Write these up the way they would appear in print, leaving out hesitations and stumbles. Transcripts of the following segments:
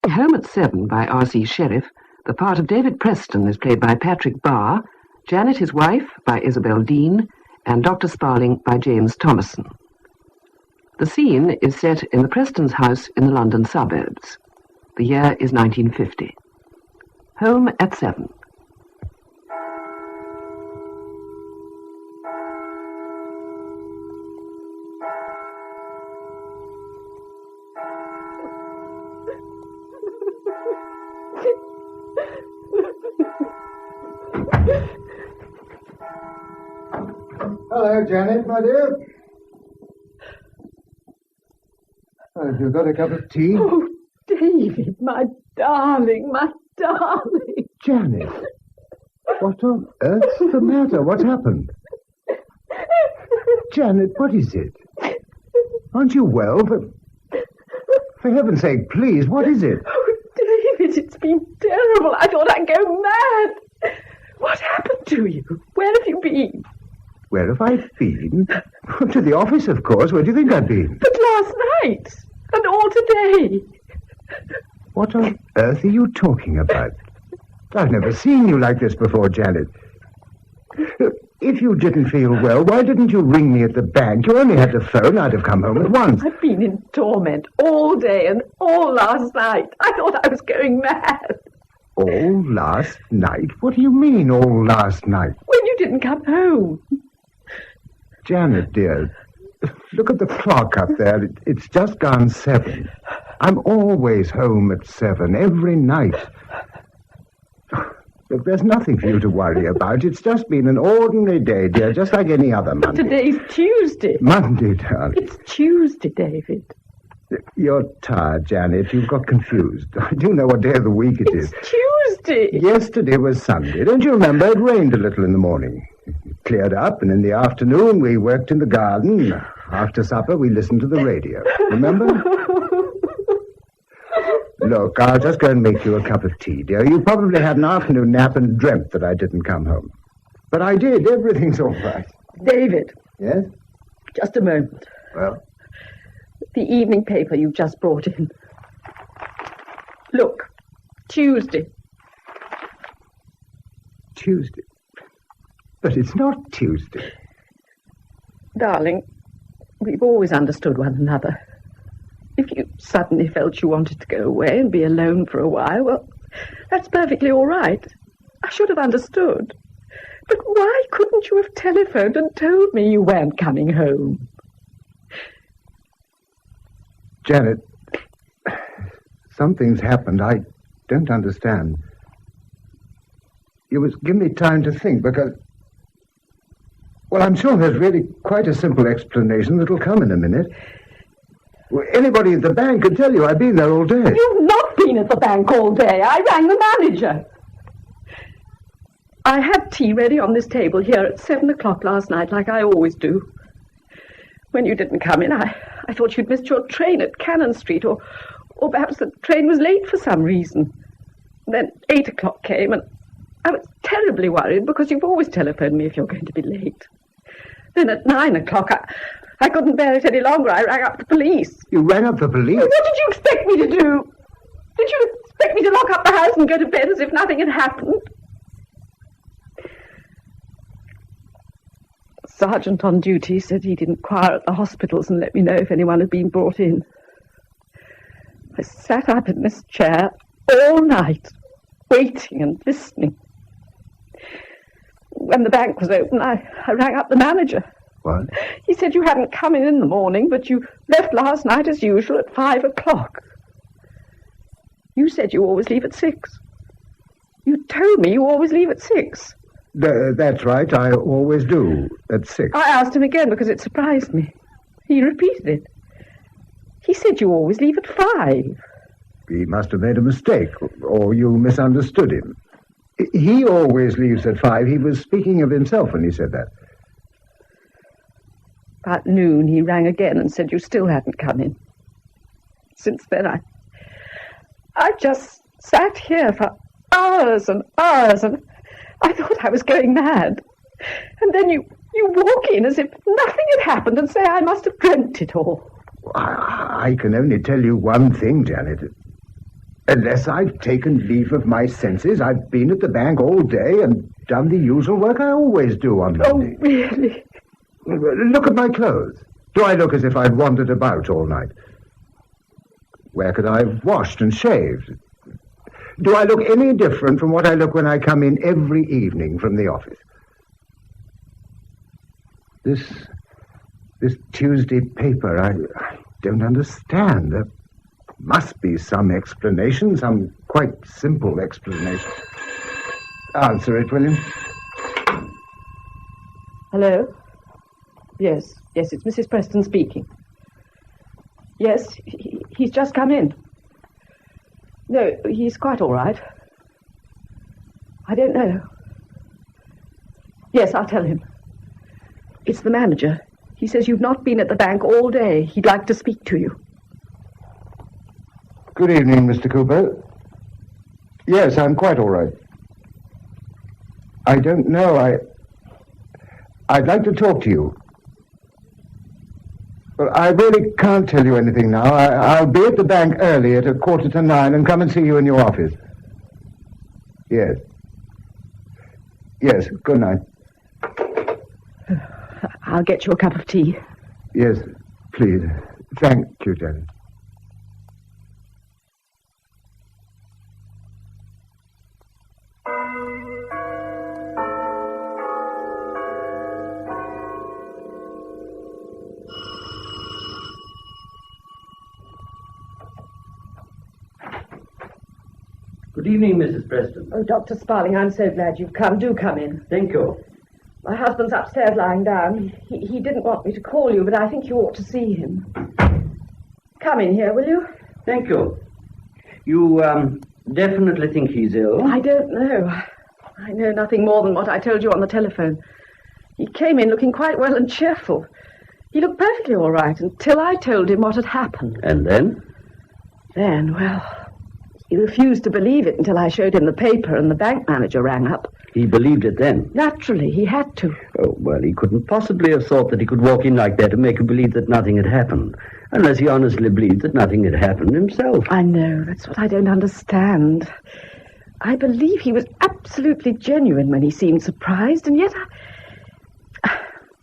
Home at 7 by R.C. Sherriff. The part of David Preston is played by Patrick Barr, Janet his wife by Isabel Dean, and Dr. Sparling by James Thomasson. The scene is set in the Prestons' house in the London suburbs. The year is 1950. Home at 7. Hello, Janet, my dear. Have you got a cup of tea? Oh, David, my darling, my darling. Janet, what on earth's the matter? What happened? Janet, what is it? Aren't you well? For heaven's sake, please, what is it? Oh, David, it's been terrible. I thought I'd go mad. What happened to you? Where have you been? Where have I been? To the office, of course. Where do you think I've been? But last night, and all today. What on earth are you talking about? I've never seen you like this before, Janet. If you didn't feel well, why didn't you ring me at the bank? You only had to phone. I'd have come home at once. I've been in torment all day and all last night. I thought I was going mad. All last night? What do you mean, all last night? When you didn't come home. Janet, dear, look at the clock up there. It's just gone 7. I'm always home at 7, every night. Look, there's nothing for you to worry about. It's just been an ordinary day, dear, just like any other But Monday. today's Tuesday. Monday, darling. It's Tuesday, David. You're tired, Janet. You've got confused. I do know what day of the week it is. It's Tuesday. Yesterday was Sunday. Don't you remember? It rained a little in the morning. It cleared up, and in the afternoon we worked in the garden. After supper we listened to the radio. Remember? Look, I'll just go and make you a cup of tea, dear. You probably had an afternoon nap and dreamt that I didn't come home. But I did. Everything's all right. David. Yes? Just a moment. Well? The evening paper you just brought in. Look, Tuesday. Tuesday. But it's not Tuesday. Darling, we've always understood one another. If you suddenly felt you wanted to go away and be alone for a while, well, that's perfectly all right. I should have understood. But why couldn't you have telephoned and told me you weren't coming home? Janet, something's happened. I don't understand. You must give me time to think, because... Well, I'm sure there's really quite a simple explanation that'll come in a minute. Well, anybody at the bank could tell you I've been there all day. You've not been at the bank all day. I rang the manager. I had tea ready on this table here at 7 o'clock last night, like I always do. When you didn't come in, I thought you'd missed your train at Cannon Street, or perhaps the train was late for some reason. Then 8 o'clock came, and I was terribly worried, because you've always telephoned me if you're going to be late. Then at 9 o'clock, I couldn't bear it any longer. I rang up the police. You rang up the police? What did you expect me to do? Did you expect me to lock up the house and go to bed as if nothing had happened? Sergeant on duty said he'd inquire at the hospitals and let me know if anyone had been brought in. I sat up in this chair all night, waiting and listening. When the bank was open, I rang up the manager. What? He said you hadn't come in the morning, but you left last night as usual at 5 o'clock. You said you always leave at 6. You told me you always leave at 6. That's right, I always do, at 6. I asked him again because it surprised me. He repeated it. He said you always leave at 5. He must have made a mistake, or you misunderstood him. He always leaves at 5. He was speaking of himself when he said that. About noon, he rang again and said you still hadn't come in. Since then, I just sat here for hours and hours, and I thought I was going mad. And then you walk in as if nothing had happened and say I must have dreamt it all. I can only tell you one thing, Janet. Unless I've taken leave of my senses, I've been at the bank all day and done the usual work I always do on Monday. Oh, really? Look at my clothes. Do I look as if I'd wandered about all night? Where could I have washed and shaved? Do I look any different from what I look when I come in every evening from the office? This Tuesday paper, I don't understand. There must be some explanation, some quite simple explanation. Answer it, William. Hello? Yes, it's Mrs. Preston speaking. Yes, he's just come in. No, he's quite all right. I don't know. Yes, I'll tell him. It's the manager. He says you've not been at the bank all day. He'd like to speak to you. Good evening, Mr. Cooper. Yes, I'm quite all right. I don't know. I'd like to talk to you. Well, I really can't tell you anything now. I'll be at the bank early at 8:45 and come and see you in your office. Yes. Yes, good night. I'll get you a cup of tea. Yes, please. Thank you, Janet. Good evening, Mrs. Preston. Oh, Dr. Sparling, I'm so glad you've come. Do come in. Thank you. My husband's upstairs lying down. He didn't want me to call you, but I think you ought to see him. Come in here, will you? Thank you. You, definitely think he's ill? I don't know. I know nothing more than what I told you on the telephone. He came in looking quite well and cheerful. He looked perfectly all right until I told him what had happened. And then? Then, well, he refused to believe it until I showed him the paper and the bank manager rang up. He believed it then? Naturally, he had to. Oh, well, he couldn't possibly have thought that he could walk in like that and make him believe that nothing had happened, unless he honestly believed that nothing had happened himself. I know, that's what I don't understand. I believe he was absolutely genuine when he seemed surprised, and yet I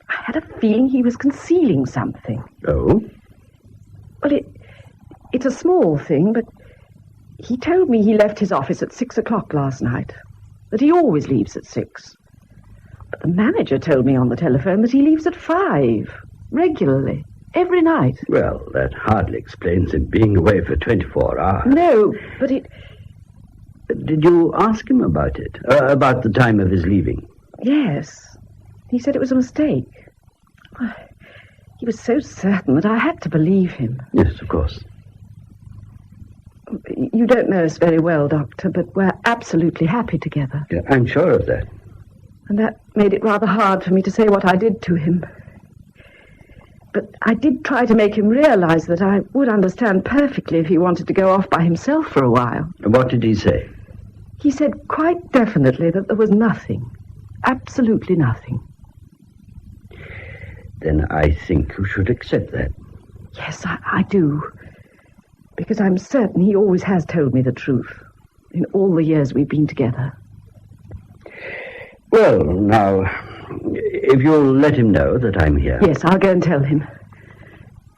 had a feeling he was concealing something. Oh? Well, it's a small thing, but he told me he left his office at 6:00 last night, that he always leaves at 6. But the manager told me on the telephone that he leaves at 5, regularly, every night. Well, that hardly explains him being away for 24 hours. No, but it... Did you ask him about it? About the time of his leaving? Yes. He said it was a mistake. He was so certain that I had to believe him. Yes, of course. You don't know us very well, Doctor, but we're absolutely happy together. Yeah, I'm sure of that. And that made it rather hard for me to say what I did to him. But I did try to make him realize that I would understand perfectly if he wanted to go off by himself for a while. What did he say? He said quite definitely that there was nothing. Absolutely nothing. Then I think you should accept that. Yes, I do. Because I'm certain he always has told me the truth in all the years we've been together. Well, now, if you'll let him know that I'm here. Yes, I'll go and tell him.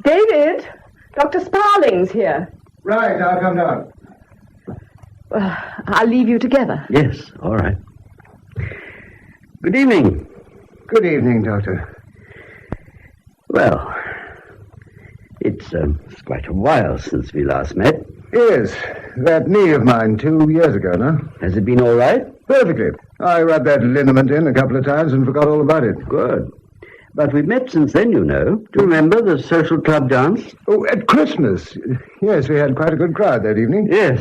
David, Dr. Sparling's here. Right, I'll come down. Well, I'll leave you together. Yes, all right. Good evening. Good evening, Doctor. Well, it's quite a while since we last met. Yes, that knee of mine 2 years ago now. Has it been all right? Perfectly. I rubbed that liniment in a couple of times and forgot all about it. Good. But we've met since then, you know. Do you remember the social club dance? Oh, at Christmas. Yes, we had quite a good crowd that evening. Yes.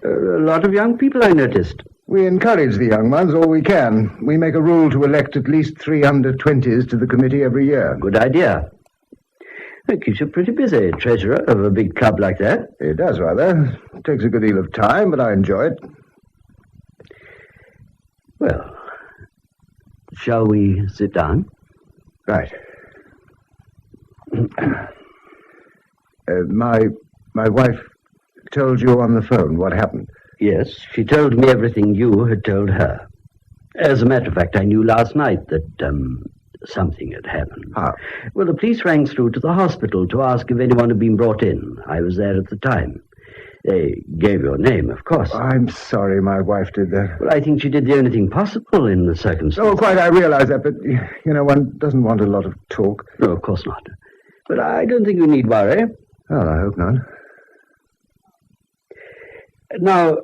A lot of young people, I noticed. We encourage the young ones all we can. We make a rule to elect at least 3 under-20s to the committee every year. Good idea. It keeps you pretty busy, treasurer of a big club like that. It does, rather. It takes a good deal of time, but I enjoy it. Well, shall we sit down? Right. My wife told you on the phone what happened? Yes, she told me everything you had told her. As a matter of fact, I knew last night that, something had happened. How? Well, the police rang through to the hospital to ask if anyone had been brought in. I was there at the time. They gave your name, of course. I'm sorry my wife did that. Well, I think she did the only thing possible in the circumstances. Oh, quite, I realize that, but, one doesn't want a lot of talk. No, of course not. But I don't think you need worry. Well, I hope not. Now,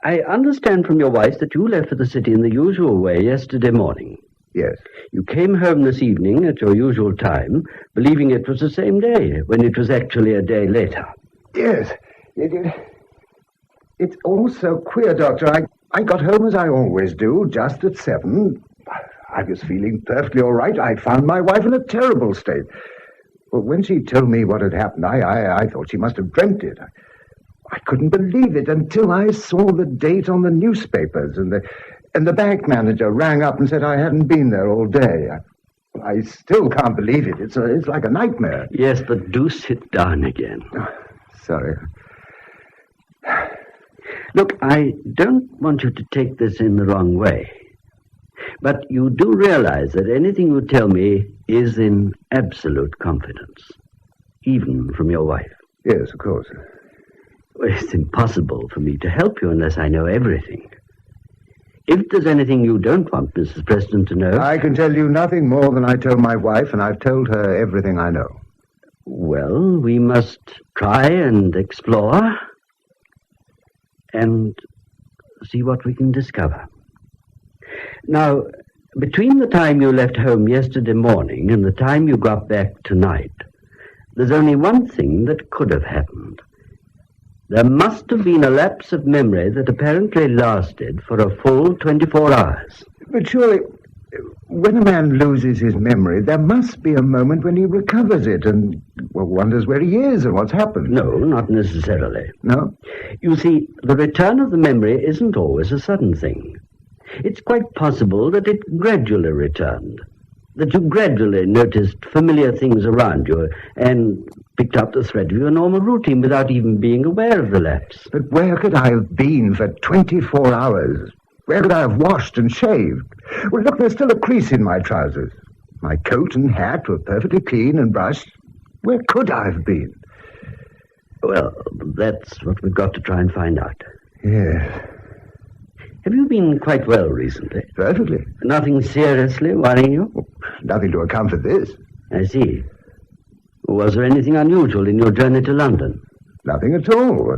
I understand from your wife that you left for the city in the usual way yesterday morning. Yes. You came home this evening at your usual time, believing it was the same day, when it was actually a day later. Yes. It's all so queer, Doctor. I got home as I always do, just at 7. I was feeling perfectly all right. I found my wife in a terrible state. But when she told me what had happened, I thought she must have dreamt it. I couldn't believe it until I saw the date on the newspapers, and the bank manager rang up and said I hadn't been there all day. I still can't believe it. It's like a nightmare. Yes, but do sit down again. Sorry. Look, I don't want you to take this in the wrong way. But you do realize that anything you tell me is in absolute confidence, even from your wife. Yes, of course. Well, it's impossible for me to help you unless I know everything. If there's anything you don't want Mrs. Preston to know... I can tell you nothing more than I told my wife, and I've told her everything I know. Well, we must try and explore and see what we can discover. Now, between the time you left home yesterday morning and the time you got back tonight, there's only one thing that could have happened. There must have been a lapse of memory that apparently lasted for a full 24 hours. But surely, when a man loses his memory, there must be a moment when he recovers it and wonders where he is and what's happened. No, not necessarily. No? You see, the return of the memory isn't always a sudden thing. It's quite possible that it gradually returned, that you gradually noticed familiar things around you and picked up the thread of your normal routine without even being aware of the lapse. But where could I have been for 24 hours? Where could I have washed and shaved? Well, look, there's still a crease in my trousers. My coat and hat were perfectly clean and brushed. Where could I have been? Well, that's what we've got to try and find out. Yes. Have you been quite well recently? Perfectly. Nothing seriously worrying you? Nothing to account for this. I see. Was there anything unusual in your journey to London? Nothing at all.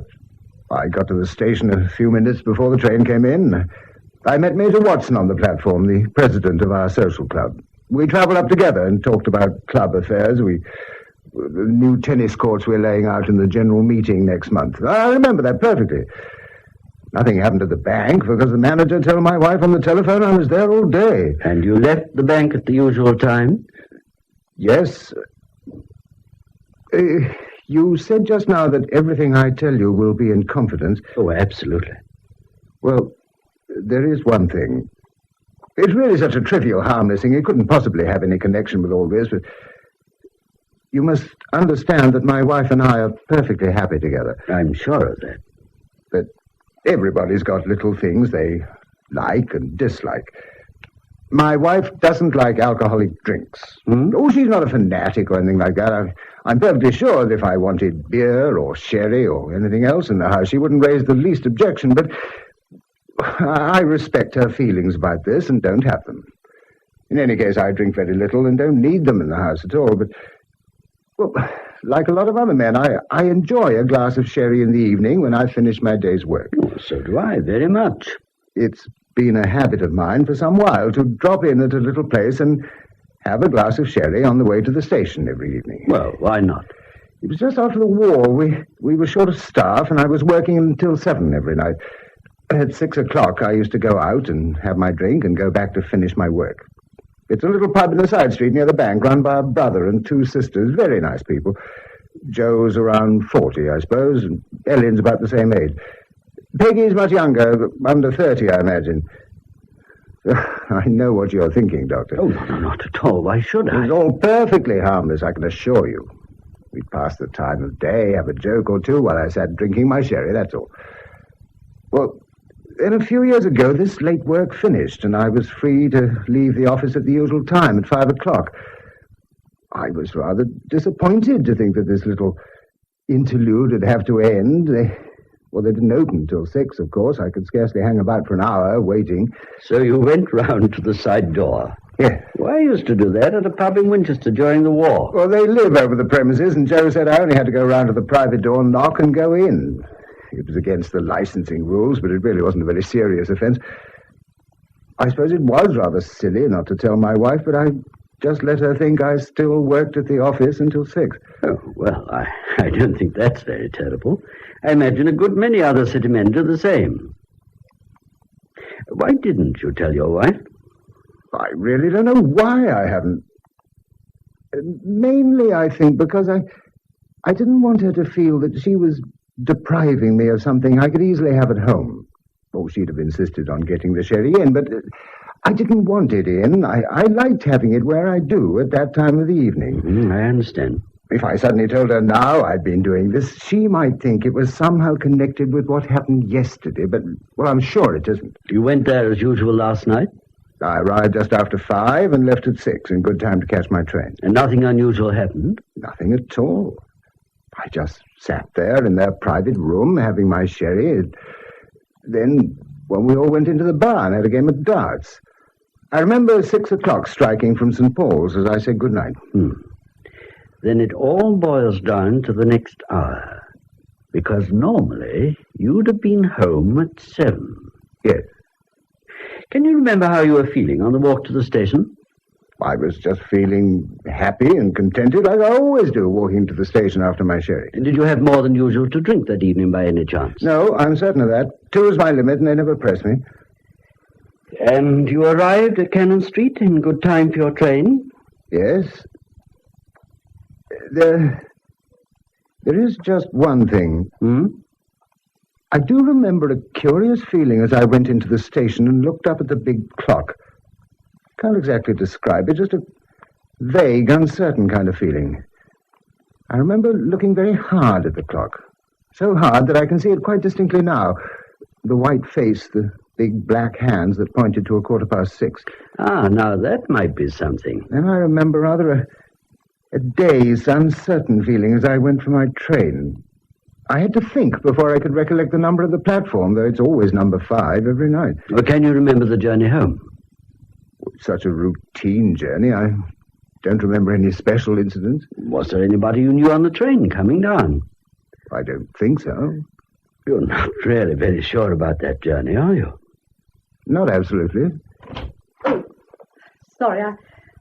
I got to the station a few minutes before the train came in. I met Major Watson on the platform, the president of our social club. We travelled up together and talked about club affairs. The new tennis courts we're laying out in the general meeting next month. I remember that perfectly. Nothing happened at the bank because the manager told my wife on the telephone I was there all day. And you left the bank at the usual time? Yes. You said just now that everything I tell you will be in confidence. Oh, absolutely. Well, there is one thing. It's really such a trivial, harmless thing. It couldn't possibly have any connection with all this, but you must understand that my wife and I are perfectly happy together. I'm sure of that. But everybody's got little things they like and dislike. My wife doesn't like alcoholic drinks. Oh, she's not a fanatic or anything like that. I'm perfectly sure that if I wanted beer or sherry or anything else in the house, she wouldn't raise the least objection, but I respect her feelings about this and don't have them. In any case, I drink very little and don't need them in the house at all, but, well, like a lot of other men, I enjoy a glass of sherry in the evening when I finish my day's work. Oh, so do I, very much. It's been a habit of mine for some while to drop in at a little place and have a glass of sherry on the way to the station every evening. Well, why not? It was just after the war. We were short of staff, and I was working until 7 every night. At 6 o'clock, I used to go out and have my drink and go back to finish my work. It's a little pub in the side street near the bank, run by a brother and 2 sisters, very nice people. Joe's around 40, I suppose, and Ellen's about the same age. Peggy's much younger, under 30, I imagine. I know what you're thinking, Doctor. Oh, no, not at all. Why should I? It's all perfectly harmless, I can assure you. We'd pass the time of day, have a joke or two while I sat drinking my sherry, that's all. Well, then a few years ago, this late work finished, and I was free to leave the office at the usual time, at 5 o'clock. I was rather disappointed to think that this little interlude would have to end. They didn't open till 6, of course. I could scarcely hang about for an hour waiting. So you went round to the side door? Yeah. Well, I used to do that at a pub in Winchester during the war. Well, they live over the premises, and Joe said I only had to go round to the private door, knock, and go in. It was against the licensing rules, but it really wasn't a very serious offense. I suppose it was rather silly not to tell my wife, but I just let her think I still worked at the office until 6. Oh, well, I don't think that's very terrible. I imagine a good many other city men do the same. Why didn't you tell your wife? I really don't know why I haven't. Mainly, I think, because I didn't want her to feel that she was depriving me of something I could easily have at home. Oh, she'd have insisted on getting the sherry in, but I didn't want it in. I liked having it where I do at that time of the evening. I understand. If I suddenly told her now I'd been doing this, she might think it was somehow connected with what happened yesterday, but, well, I'm sure it isn't. You went there as usual last night? I arrived just after 5 and left at 6 in good time to catch my train. And nothing unusual happened? Nothing at all. I just sat there in their private room having my sherry. Then, when we all went into the bar and had a game of darts, I remember 6 o'clock striking from St. Paul's as I said goodnight. Then it all boils down to the next hour, because normally you'd have been home at 7. Yes. Can you remember how you were feeling on the walk to the station? I was just feeling happy and contented, like I always do, walking to the station after my sherry. And did you have more than usual to drink that evening by any chance? No, I'm certain of that. 2 is my limit, and they never press me. And you arrived at Cannon Street in good time for your train? Yes. There is just one thing. I do remember a curious feeling as I went into the station and looked up at the big clock. Can't exactly describe it, just a vague, uncertain kind of feeling. I remember looking very hard at the clock. So hard that I can see it quite distinctly now. The white face, the big black hands that pointed to 6:15. Now that might be something. Then I remember rather a dazed, uncertain feeling as I went for my train. I had to think before I could recollect the number of the platform, though it's always number 5 every night. Well, can you remember the journey home? Such a routine journey. I don't remember any special incidents. Was there anybody you knew on the train coming down? I don't think so. You're not really very sure about that journey, are you? Not absolutely. Sorry,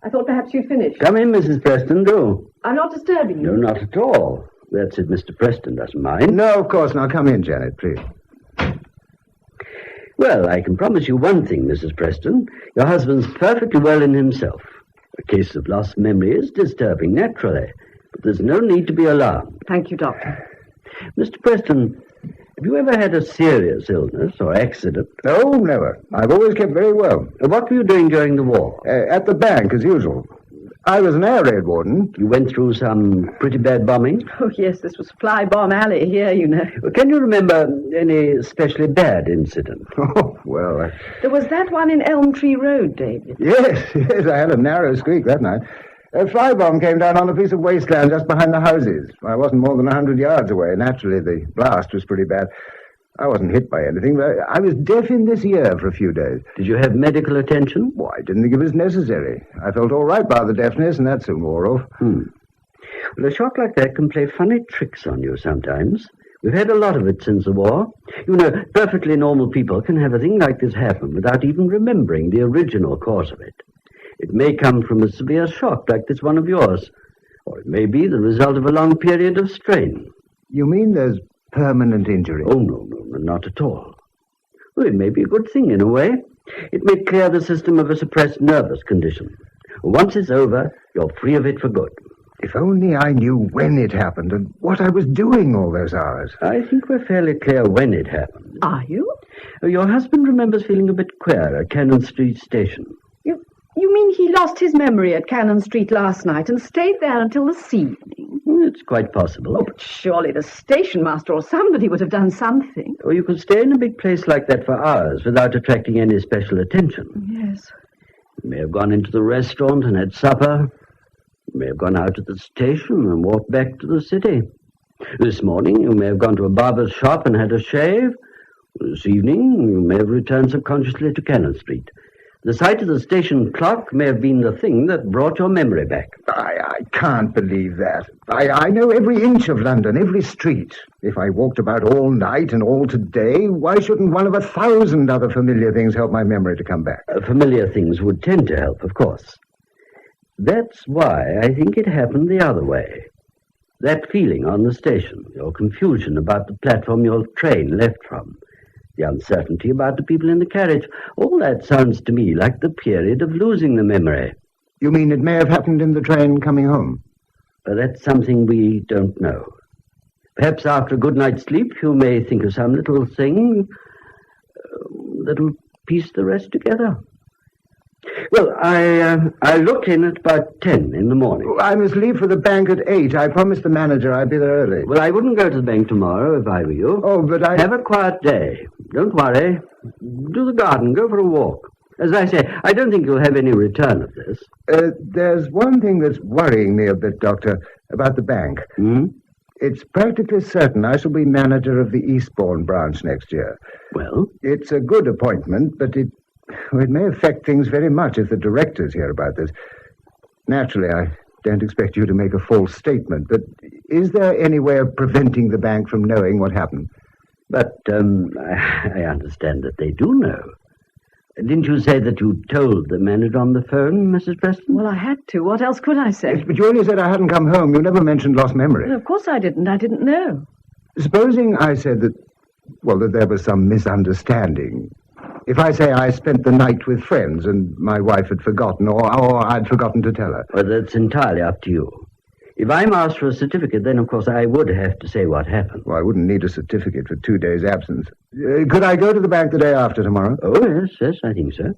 I thought perhaps you'd finished. Come in, Mrs. Preston, do. I'm not disturbing you. No, not at all. That's it, Mr. Preston doesn't mind. No, of course. Now come in, Janet, please. Well, I can promise you one thing, Mrs. Preston. Your husband's perfectly well in himself. A case of lost memory is disturbing, naturally, but there's no need to be alarmed. Thank you, Doctor. Mr. Preston, have you ever had a serious illness or accident? Oh, never. I've always kept very well. What were you doing during the war? At the bank, as usual. I was an air raid warden. You went through some pretty bad bombing? Oh, yes, this was Fly Bomb Alley here, you know. Well, can you remember any especially bad incident? Oh, well... There was that one in Elm Tree Road, David. Yes, I had a narrow squeak that night. A fly bomb came down on a piece of wasteland just behind the houses. I wasn't more than 100 yards away. Naturally, the blast was pretty bad. I wasn't hit by anything, but I was deaf in this ear for a few days. Did you have medical attention? Well, I didn't think it was necessary. I felt all right by the deafness, and that soon wore off. Well, a shock like that can play funny tricks on you sometimes. We've had a lot of it since the war. You know, perfectly normal people can have a thing like this happen without even remembering the original cause of it. It may come from a severe shock like this one of yours, or it may be the result of a long period of strain. You mean there's permanent injury? Oh, no, not at all. Well, it may be a good thing in a way. It may clear the system of a suppressed nervous condition. Once it's over, you're free of it for good. If only I knew when it happened and what I was doing all those hours. I think we're fairly clear when it happened. Are you? Your husband remembers feeling a bit queer at Cannon Street Station. You mean he lost his memory at Cannon Street last night and stayed there until this evening? It's quite possible. Oh, but surely the station master or somebody would have done something. Or you could stay in a big place like that for hours without attracting any special attention. Yes. You may have gone into the restaurant and had supper. You may have gone out to the station and walked back to the city. This morning you may have gone to a barber's shop and had a shave. This evening you may have returned subconsciously to Cannon Street. The sight of the station clock may have been the thing that brought your memory back. I can't believe that. I know every inch of London, every street. If I walked about all night and all today, why shouldn't one of 1,000 other familiar things help my memory to come back? Familiar things would tend to help, of course. That's why I think it happened the other way. That feeling on the station, your confusion about the platform your train left from, the uncertainty about the people in the carriage, all that sounds to me like the period of losing the memory. You mean it may have happened in the train coming home? That's something we don't know. Perhaps after a good night's sleep you may think of some little thing that'll piece the rest together. Well, I'll look in at about 10 in the morning. I must leave for the bank at 8. I promised the manager I'd be there early. Well, I wouldn't go to the bank tomorrow if I were you. Oh, but Have a quiet day. Don't worry. Do the garden. Go for a walk. As I say, I don't think you'll have any return of this. There's one thing that's worrying me a bit, Doctor, about the bank. Hmm? It's practically certain I shall be manager of the Eastbourne branch next year. Well? It's a good appointment, but it may affect things very much if the directors hear about this. Naturally, I don't expect you to make a false statement, but is there any way of preventing the bank from knowing what happened? But I understand that they do know. Didn't you say that you told the manager on the phone, Mrs. Preston? Well, I had to. What else could I say? Yes, but you only said I hadn't come home. You never mentioned lost memory. Well, of course I didn't. I didn't know. Supposing I said that there was some misunderstanding. If I say I spent the night with friends and my wife had forgotten, or I'd forgotten to tell her. Well, that's entirely up to you. If I'm asked for a certificate, then, of course, I would have to say what happened. Well, I wouldn't need a certificate for 2 days' absence. Could I go to the bank the day after tomorrow? Oh, yes, I think so.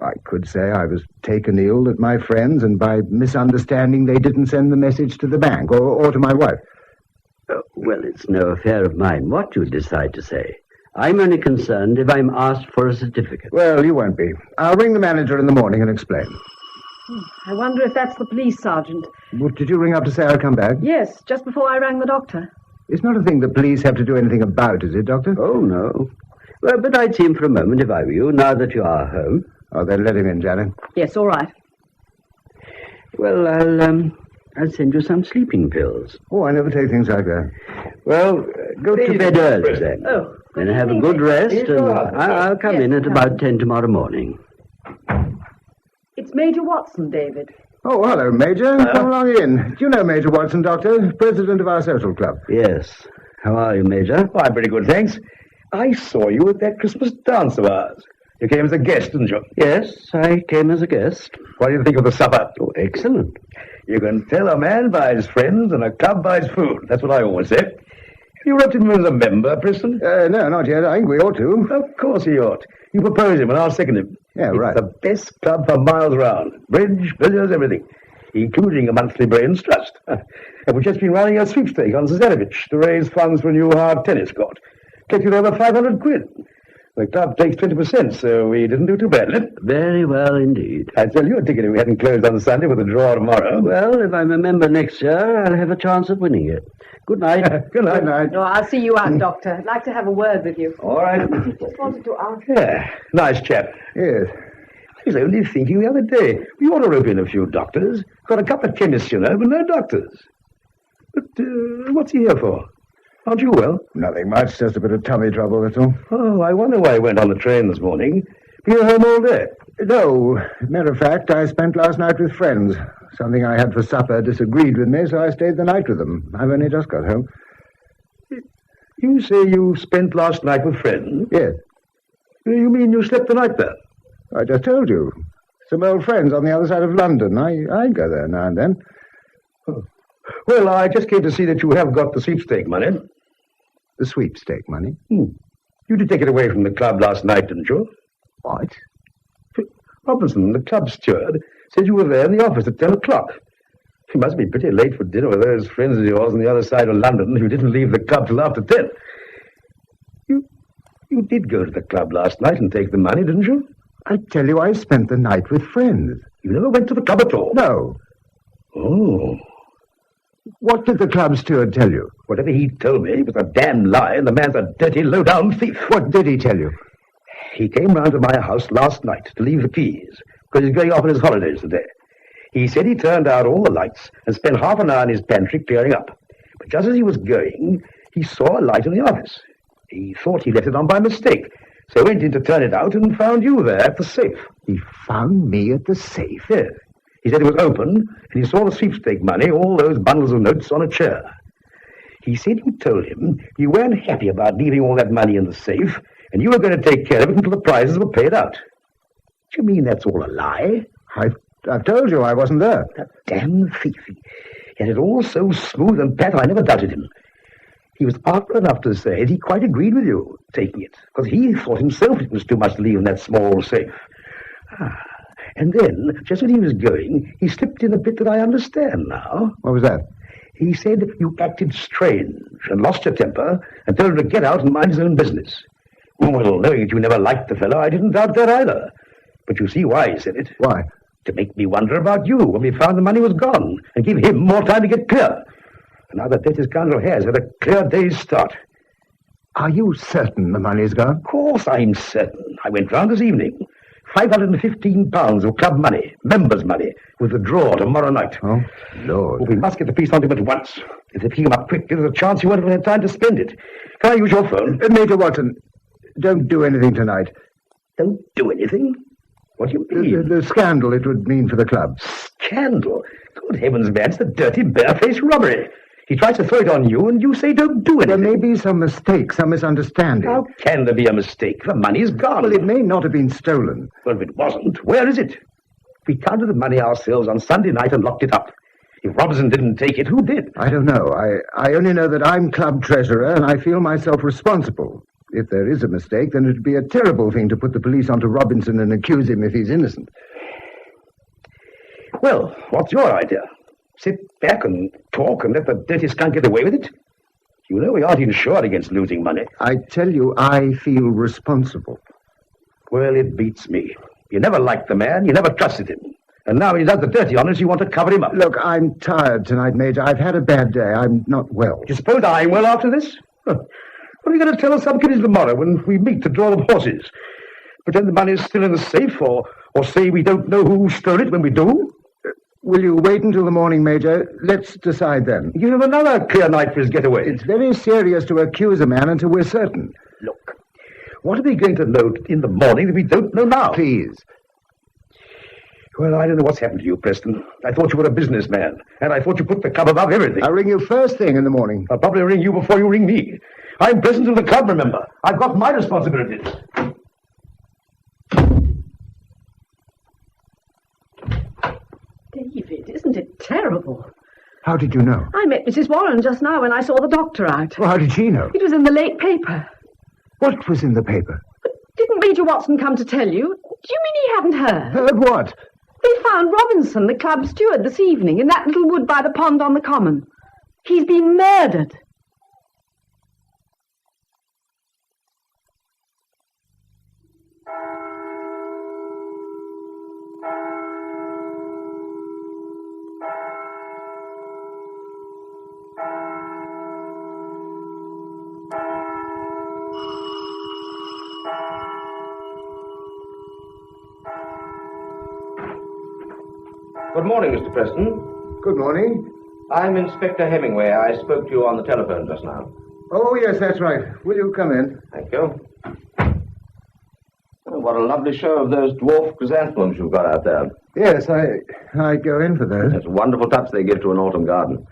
I could say I was taken ill at my friends, and by misunderstanding they didn't send the message to the bank or to my wife. Well, it's no affair of mine what you decide to say. I'm only concerned if I'm asked for a certificate. Well, you won't be. I'll ring the manager in the morning and explain. I wonder if that's the police sergeant. Well, did you ring up to say I'll come back? Yes, just before I rang the doctor. It's not a thing the police have to do anything about, is it, Doctor? Oh, no. Well, but I'd see him for a moment if I were you, now that you are home. Oh, then let him in, Janet. Yes, all right. Well, I'll send you some sleeping pills. Oh, I never take things like that. Well, go to bed early, then. Oh. Then have a good rest, and I'll come in at about 10 tomorrow morning. It's Major Watson, David. Oh, hello, Major. Come along in. Do you know Major Watson, Doctor? President of our social club. Yes. How are you, Major? Oh, I'm pretty good, thanks. I saw you at that Christmas dance of ours. You came as a guest, didn't you? Yes, I came as a guest. What do you think of the supper? Oh, excellent. You can tell a man by his friends and a club by his food. That's what I always say. Have you wrote him as a member, Preston? No, not yet. I think we ought to. Of course he ought. You propose him and I'll second him. Yeah, right. It's the best club for miles round. Bridge, billiards, everything. Including a monthly brains trust. And we've just been running a sweepstake on Sherriff to raise funds for a new hard tennis court. Collected over 500 quid. The club takes 20%, so we didn't do too badly. Very well indeed. I'd sell you a ticket if we hadn't closed on Sunday with a draw tomorrow. Well, if I'm a member next year, I'll have a chance of winning it. Good night. Good night. Good night. No, I'll see you out, Doctor. I'd like to have a word with you. All right. Just wanted to ask. Yeah, nice chap. Yes. I was only thinking the other day, we ought to rope in a few doctors. Got a couple of chemists, you know, but no doctors. But what's he here for? Aren't you well? Nothing much, just a bit of tummy trouble, that's all. Oh, I wonder why he went on the train this morning. Been home all day? No. Matter of fact, I spent last night with friends. Something I had for supper disagreed with me, so I stayed the night with them. I've only just got home. You say you spent last night with friends? Yes. You mean you slept the night there? I just told you. Some old friends on the other side of London. I go there now and then. Oh. Well, I just came to see that you have got the sweepstake money. The sweepstake money? You did take it away from the club last night, didn't you? What? Robinson, the club steward, said you were there in the office at 10 o'clock. You must be pretty late for dinner with those friends of yours on the other side of London who didn't leave the club till after 10. You did go to the club last night and take the money, didn't you? I tell you, I spent the night with friends. You never went to the club at all? No. Oh. What did the club steward tell you? Whatever he told me, it was a damn lie, and the man's a dirty, low-down thief. What did he tell you? He came round to my house last night to leave the keys, because he's going off on his holidays today. He said he turned out all the lights and spent half an hour in his pantry clearing up. But just as he was going, he saw a light in the office. He thought he left it on by mistake, so went in to turn it out and found you there at the safe. He found me at the safe? Yes. He said it was open, and he saw the sweepstake money, all those bundles of notes, on a chair. He said you told him you weren't happy about leaving all that money in the safe, and you were going to take care of it until the prizes were paid out. Do you mean that's all a lie? I've told you I wasn't there. That damn thief. He had it all so smooth and pat, I never doubted him. He was artful enough to say that he quite agreed with you, taking it, because he thought himself it was too much to leave in that small safe. And then, just when he was going, he slipped in a bit that I understand now. What was that? He said you acted strange and lost your temper and told him to get out and mind his own business. Well, knowing that you never liked the fellow, I didn't doubt that either. But you see why he said it. Why? To make me wonder about you when we found the money was gone and give him more time to get clear. And now that this scoundrel has had a clear day's start. Are you certain the money's gone? Of course I'm certain. I went round this evening. £515 of club money, members' money, with the draw tomorrow night. Oh, Lord. Well, we must get the police on him at once. If they pick him up quickly, there's a chance he won't have had time to spend it. Can I use your phone? Major Watson, don't do anything tonight. Don't do anything? What do you mean? The scandal it would mean for the club. Scandal? Good heavens, man, it's the dirty, barefaced robbery. He tries to throw it on you, and you say don't do anything. There may be some mistake, some misunderstanding. How can there be a mistake? The money's gone. Well, it may not have been stolen. Well, if it wasn't, where is it? We counted the money ourselves on Sunday night and locked it up. If Robinson didn't take it, who did? I don't know. I only know that I'm club treasurer, and I feel myself responsible. If there is a mistake, then it would be a terrible thing to put the police onto Robinson and accuse him if he's innocent. Well, what's your idea? Sit back and talk and let the dirty skunk get away with it? You know we aren't insured against losing money. I tell you, I feel responsible. Well, it beats me. You never liked the man, you never trusted him. And now when he does the dirty on us, you want to cover him up. Look, I'm tired tonight, Major. I've had a bad day. I'm not well. Do you suppose I'm well after this? What are you going to tell us some kiddies tomorrow when we meet to draw the horses? Pretend the money's still in the safe, or say we don't know who stole it when we do? Will you wait until the morning, Major? Let's decide then. Give him another clear night for his getaway. It's very serious to accuse a man until we're certain. Look, what are we going to know in the morning that we don't know now? Please. Well, I don't know what's happened to you, Preston. I thought you were a businessman, and I thought you put the club above everything. I'll ring you first thing in the morning. I'll probably ring you before you ring me. I'm president of the club, remember. I've got my responsibilities. David, isn't it terrible? How did you know? I met Mrs. Warren just now when I saw the doctor out. Well, how did she know? It was in the late paper. What was in the paper? But didn't Major Watson come to tell you? Do you mean he hadn't heard? Heard what? They found Robinson, the club steward, this evening in that little wood by the pond on the common. He's been murdered. Good morning, Mr. Preston. Good morning. I'm Inspector Hemingway. I spoke to you on the telephone just now. Oh, yes, that's right. Will you come in? Thank you. Oh, what a lovely show of those dwarf chrysanthemums you've got out there. Yes, I go in for those. That's a wonderful touch they give to an autumn garden.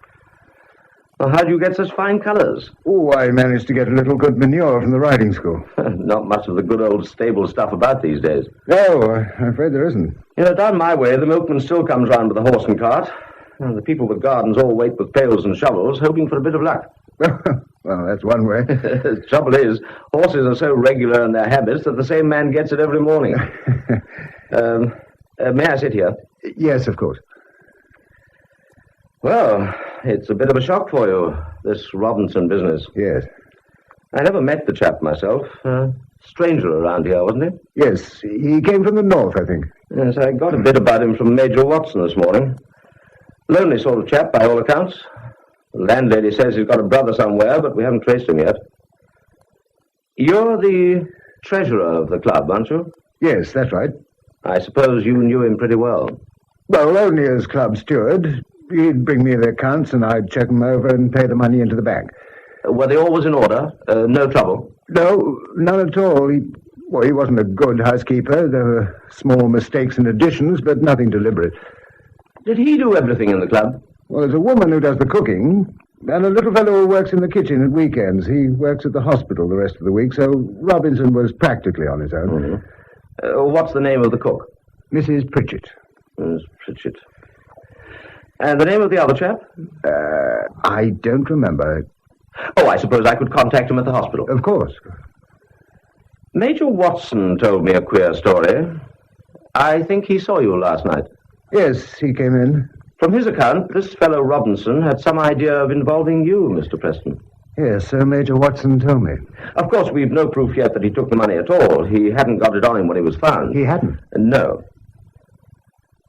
Well, how do you get such fine colours? Oh, I managed to get a little good manure from the riding school. Not much of the good old stable stuff about these days. No, I'm afraid there isn't. You know, down my way, the milkman still comes round with a horse and cart. And the people with gardens all wait with pails and shovels, hoping for a bit of luck. Well, that's one way. The trouble is, horses are so regular in their habits that the same man gets it every morning. May I sit here? Yes, of course. Well, it's a bit of a shock for you, this Robinson business. Yes. I never met the chap myself. Stranger around here, wasn't he? Yes, he came from the north, I think. Yes, I got a bit about him from Major Watson this morning. Lonely sort of chap, by all accounts. The landlady says he's got a brother somewhere, but we haven't traced him yet. You're the treasurer of the club, aren't you? Yes, that's right. I suppose you knew him pretty well. Well, only as club steward. He'd bring me the accounts and I'd check them over and pay the money into the bank. Were they always in order? No trouble? No, none at all. He wasn't a good housekeeper. There were small mistakes and additions, but nothing deliberate. Did he do everything in the club? Well, there's a woman who does the cooking, and a little fellow who works in the kitchen at weekends. He works at the hospital the rest of the week, so Robinson was practically on his own. Mm-hmm. What's the name of the cook? Mrs. Pritchett. Miss Pritchett. And the name of the other chap? I don't remember. Oh, I suppose I could contact him at the hospital. Of course. Major Watson told me a queer story. I think he saw you last night. Yes, he came in. From his account, this fellow Robinson had some idea of involving you, Mr. Preston. Yes, so Major Watson told me. Of course, we've no proof yet that he took the money at all. He hadn't got it on him when he was found. He hadn't? No.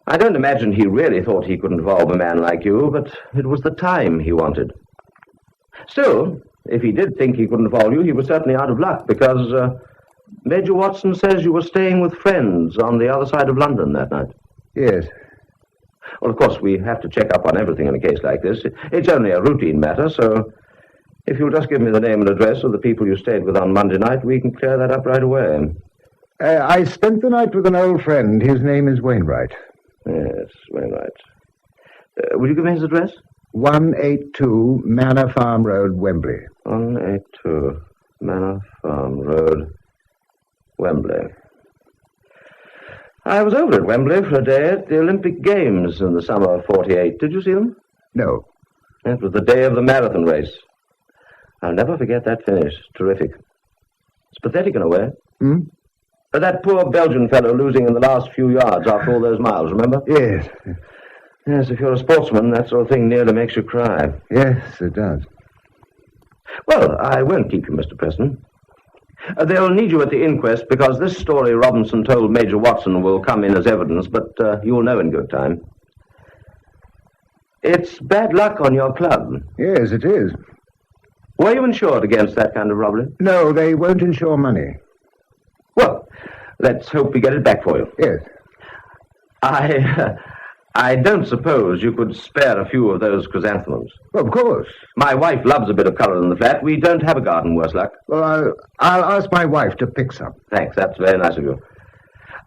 I don't imagine he really thought he could involve a man like you, but it was the time he wanted. Still, if he did think he could involve you, he was certainly out of luck, because Major Watson says you were staying with friends on the other side of London that night. Yes. Well, of course, we have to check up on everything in a case like this. It's only a routine matter, so if you'll just give me the name and address of the people you stayed with on Monday night, we can clear that up right away. I spent the night with an old friend. His name is Wainwright. Yes, Wainwright. Will you give me his address? 182 Manor Farm Road, Wembley. 182 Manor Farm Road, Wembley. I was over at Wembley for a day at the Olympic Games in the summer of '48. Did you see them? No. It was the day of the marathon race. I'll never forget that finish. Terrific. It's pathetic in a way. Hmm? That poor Belgian fellow losing in the last few yards after all those miles, remember? Yes. Yes, if you're a sportsman, that sort of thing nearly makes you cry. Yes, it does. Well, I won't keep you, Mr. Preston. They'll need you at the inquest because this story Robinson told Major Watson will come in as evidence, but you'll know in good time. It's bad luck on your club. Yes, it is. Were you insured against that kind of robbery? No, they won't insure money. Well, let's hope we get it back for you. Yes. I don't suppose you could spare a few of those chrysanthemums. Well, of course. My wife loves a bit of colour in the flat. We don't have a garden, worse luck. Well, I'll ask my wife to pick some. Thanks, that's very nice of you.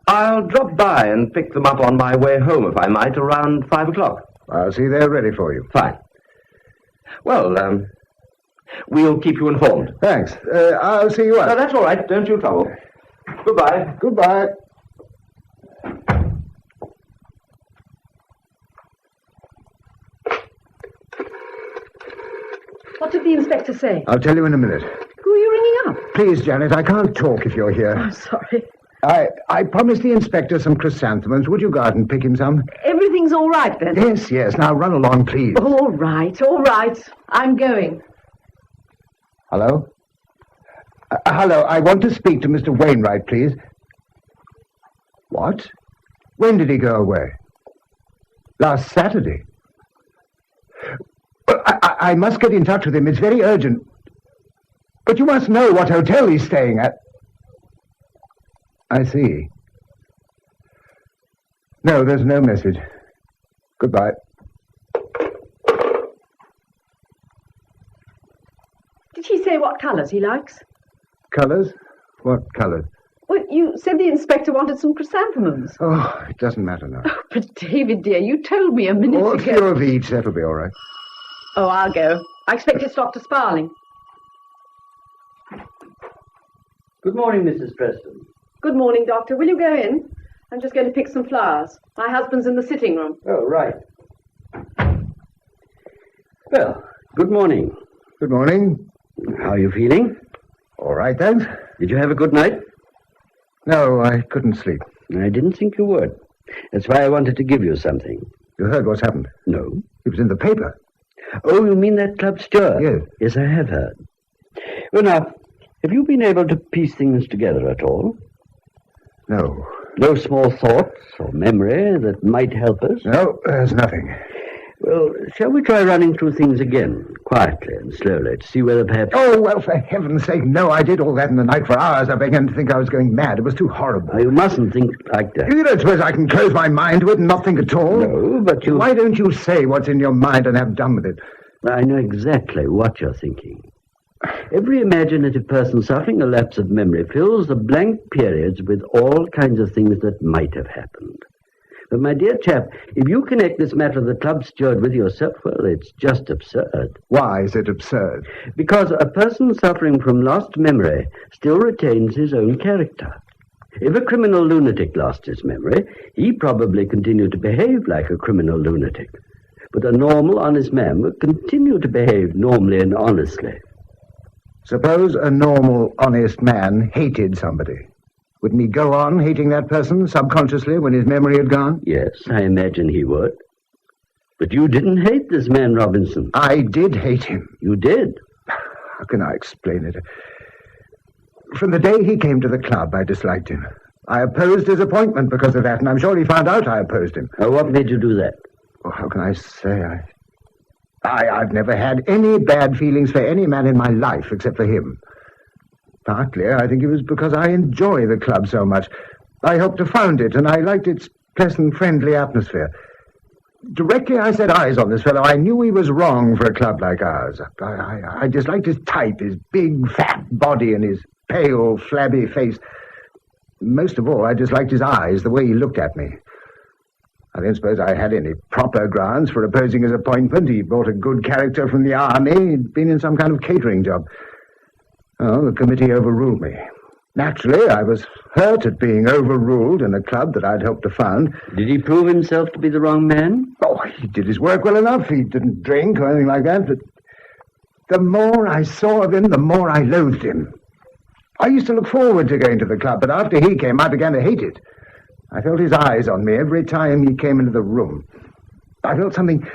I'll drop by and pick them up on my way home, if I might, around 5 o'clock. I'll see they're ready for you. Fine. Well, we'll keep you informed. Thanks. I'll see you No, out. that's all right. Don't you trouble. Goodbye. Goodbye. What did the inspector say? I'll tell you in a minute. Who are you ringing up? Please, Janet, I can't talk if you're here. I'm sorry. I promised the inspector some chrysanthemums. Would you go out and pick him some? Everything's all right, then? Yes. Now run along, please. All right. I'm going. Hello? Hello, I want to speak to Mr. Wainwright, please. What? When did he go away? Last Saturday. I must get in touch with him. It's very urgent. But you must know what hotel he's staying at. I see. No, there's no message. Goodbye. Did he say what colours he likes? Colours? What colours? Well, you said the inspector wanted some chrysanthemums. Oh, it doesn't matter now. Oh, but David, dear, you told me a minute Oh, a ago. few of each, that'll be all right. Oh, I'll go. I expect it's Dr. Sparling. Good morning, Mrs. Preston. Good morning, Doctor. Will you go in? I'm just going to pick some flowers. My husband's in the sitting room. Oh, right. Well, good morning. Good morning. How are you feeling? All right, thanks. Did you have a good night? No, I couldn't sleep. I didn't think you would. That's why I wanted to give you something. You heard what's happened? No. It was in the paper. Oh, you mean that club steward? Yes. Yes, I have heard. Well, now, have you been able to piece things together at all? No. No small thoughts or memory that might help us? No, there's nothing. Well, shall we try running through things again, quietly and slowly, to see whether perhaps... Oh, well, for heaven's sake, no, I did all that in the night for hours. I began to think I was going mad. It was too horrible. You mustn't think like that. You don't suppose I can close my mind to it and not think at all? No, but you... Why don't you say what's in your mind and have done with it? I know exactly what you're thinking. Every imaginative person suffering a lapse of memory fills the blank periods with all kinds of things that might have happened. But, my dear chap, if you connect this matter of the club steward with yourself, well, it's just absurd. Why is it absurd? Because a person suffering from lost memory still retains his own character. If a criminal lunatic lost his memory, he probably continued to behave like a criminal lunatic. But a normal, honest man would continue to behave normally and honestly. Suppose a normal, honest man hated somebody. Wouldn't he go on hating that person subconsciously when his memory had gone? Yes, I imagine he would. But you didn't hate this man, Robinson. I did hate him. You did? How can I explain it? From the day he came to the club, I disliked him. I opposed his appointment because of that, and I'm sure he found out I opposed him. What made you do that? Oh, how can I say? I've never had any bad feelings for any man in my life except for him. Partly, I think it was because I enjoy the club so much. I helped to found it, and I liked its pleasant, friendly atmosphere. Directly I set eyes on this fellow, I knew he was wrong for a club like ours. I disliked his type, his big, fat body, and his pale, flabby face. Most of all, I disliked his eyes, the way he looked at me. I don't suppose I had any proper grounds for opposing his appointment. He brought a good character from the army. He'd been in some kind of catering job. Oh, the committee overruled me. Naturally, I was hurt at being overruled in a club that I'd helped to found. Did he prove himself to be the wrong man? Oh, he did his work well enough. He didn't drink or anything like that, but the more I saw of him, the more I loathed him. I used to look forward to going to the club, but after he came, I began to hate it. I felt his eyes on me every time he came into the room. I felt something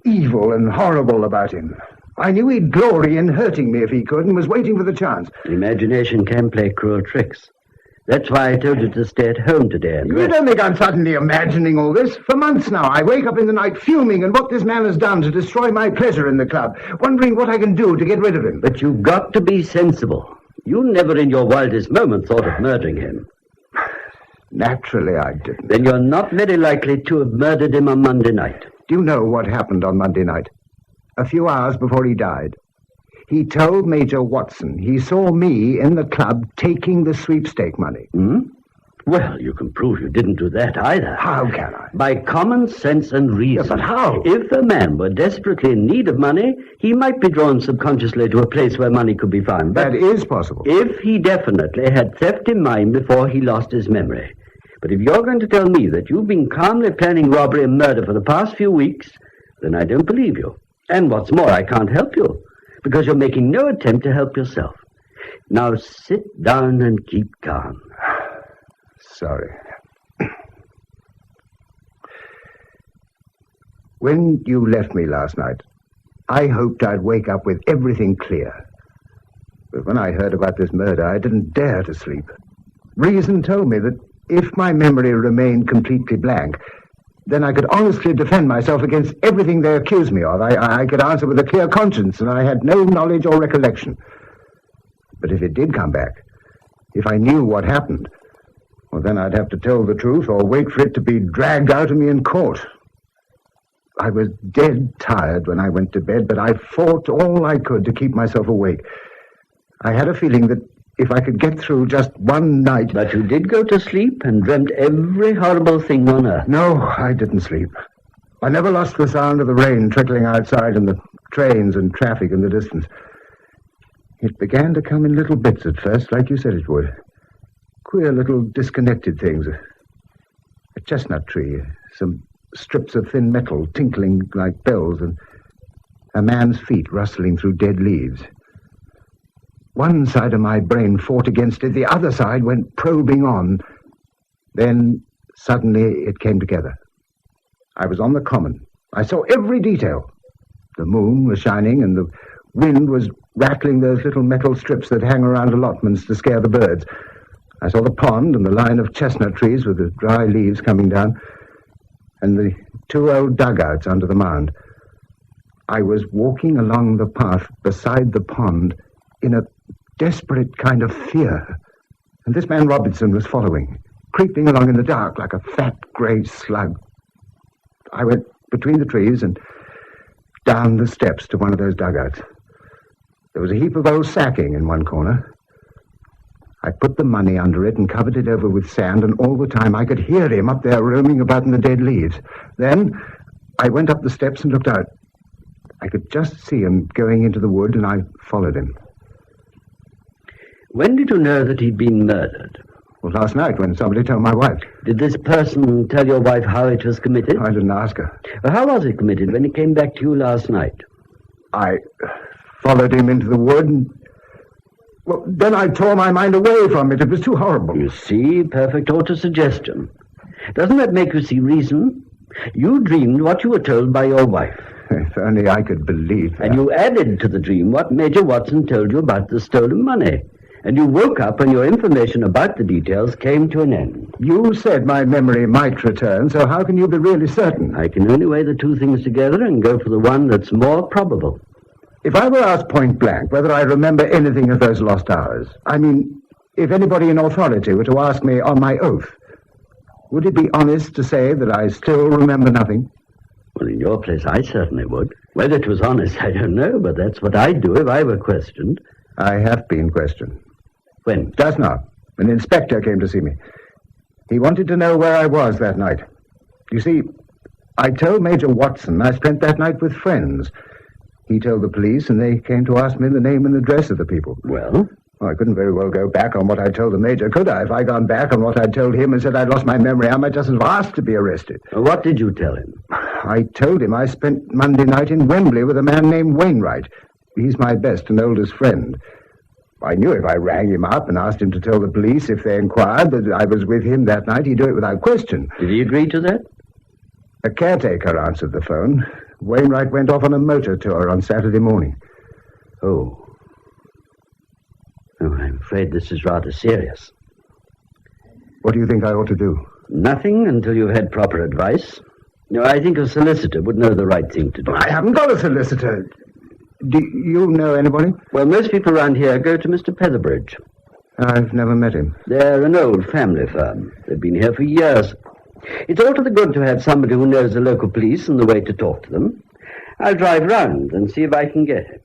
evil and horrible about him. I knew he'd glory in hurting me if he could, and was waiting for the chance. Imagination can play cruel tricks. That's why I told you to stay at home today and You rest. don't think I'm suddenly imagining all this? For months now, I wake up in the night fuming at what this man has done to destroy my pleasure in the club, wondering what I can do to get rid of him. But you've got to be sensible. You never in your wildest moment thought of murdering him. Naturally, I didn't. Then you're not very likely to have murdered him on Monday night. Do you know what happened on Monday night? A few hours before he died. He told Major Watson he saw me in the club taking the sweepstake money. Hmm? Well, you can prove you didn't do that either. How can I? By common sense and reason. Yes, but how? If a man were desperately in need of money, he might be drawn subconsciously to a place where money could be found. But That is possible. if he definitely had theft in mind before he lost his memory. But if you're going to tell me that you've been calmly planning robbery and murder for the past few weeks, then I don't believe you. And what's more, I can't help you, because you're making no attempt to help yourself. Now sit down and keep calm. Sorry. When you left me last night, I hoped I'd wake up with everything clear. But when I heard about this murder, I didn't dare to sleep. Reason told me that if my memory remained completely blank, then I could honestly defend myself against everything they accused me of. I could answer with a clear conscience, and I had no knowledge or recollection. But if it did come back, if I knew what happened, well, then I'd have to tell the truth or wait for it to be dragged out of me in court. I was dead tired when I went to bed, but I fought all I could to keep myself awake. I had a feeling that if I could get through just one night... But you did go to sleep and dreamt every horrible thing on earth. No, I didn't sleep. I never lost the sound of the rain trickling outside and the trains and traffic in the distance. It began to come in little bits at first, like you said it would. Queer little disconnected things. A chestnut tree, some strips of thin metal tinkling like bells, and a man's feet rustling through dead leaves. One side of my brain fought against it, the other side went probing on. Then, suddenly, it came together. I was on the common. I saw every detail. The moon was shining and the wind was rattling those little metal strips that hang around allotments to scare the birds. I saw the pond and the line of chestnut trees with the dry leaves coming down, and the 2 old dugouts under the mound. I was walking along the path beside the pond in a desperate kind of fear, and this man Robinson was following, creeping along in the dark like a fat grey slug. I went between the trees and down the steps to one of those dugouts. There was a heap of old sacking in one corner. I put the money under it and covered it over with sand, and all the time I could hear him up there roaming about in the dead leaves. Then I went up the steps and looked out. I could just see him going into the wood, and I followed him. When did you know that he'd been murdered? Well, last night when somebody told my wife. Did this person tell your wife how it was committed? I didn't ask her. Well, how was it committed when he came back to you last night? I followed him into the wood, and well, then I tore my mind away from it. It was too horrible. You see, perfect autosuggestion. Doesn't that make you see reason? You dreamed what you were told by your wife. If only I could believe that. And you added to the dream what Major Watson told you about the stolen money. And you woke up when your information about the details came to an end. You said my memory might return, so how can you be really certain? I can only weigh the two things together and go for the one that's more probable. If I were asked point blank whether I remember anything of those lost hours, I mean, if anybody in authority were to ask me on my oath, would it be honest to say that I still remember nothing? Well, in your place, I certainly would. Whether it was honest, I don't know, but that's what I'd do if I were questioned. I have been questioned. When? Just now. An inspector came to see me. He wanted to know where I was that night. You see, I told Major Watson I spent that night with friends. He told the police, and they came to ask me the name and address of the people. Well? I couldn't very well go back on what I told the Major, could I? If I'd gone back on what I told him and said I'd lost my memory, I might just have asked to be arrested. What did you tell him? I told him I spent Monday night in Wembley with a man named Wainwright. He's my best and oldest friend. I knew if I rang him up and asked him to tell the police if they inquired that I was with him that night, he'd do it without question. Did he agree to that? A caretaker answered the phone. Wainwright went off on a motor tour on Saturday morning. Oh, I'm afraid this is rather serious. What do you think I ought to do? Nothing until you've had proper advice. No, I think a solicitor would know the right thing to do. I haven't got a solicitor. Do you know anybody? Well, most people around here go to Mr. Petherbridge. I've never met him. They're an old family firm. They've been here for years. It's all to the good to have somebody who knows the local police and the way to talk to them. I'll drive round and see if I can get him.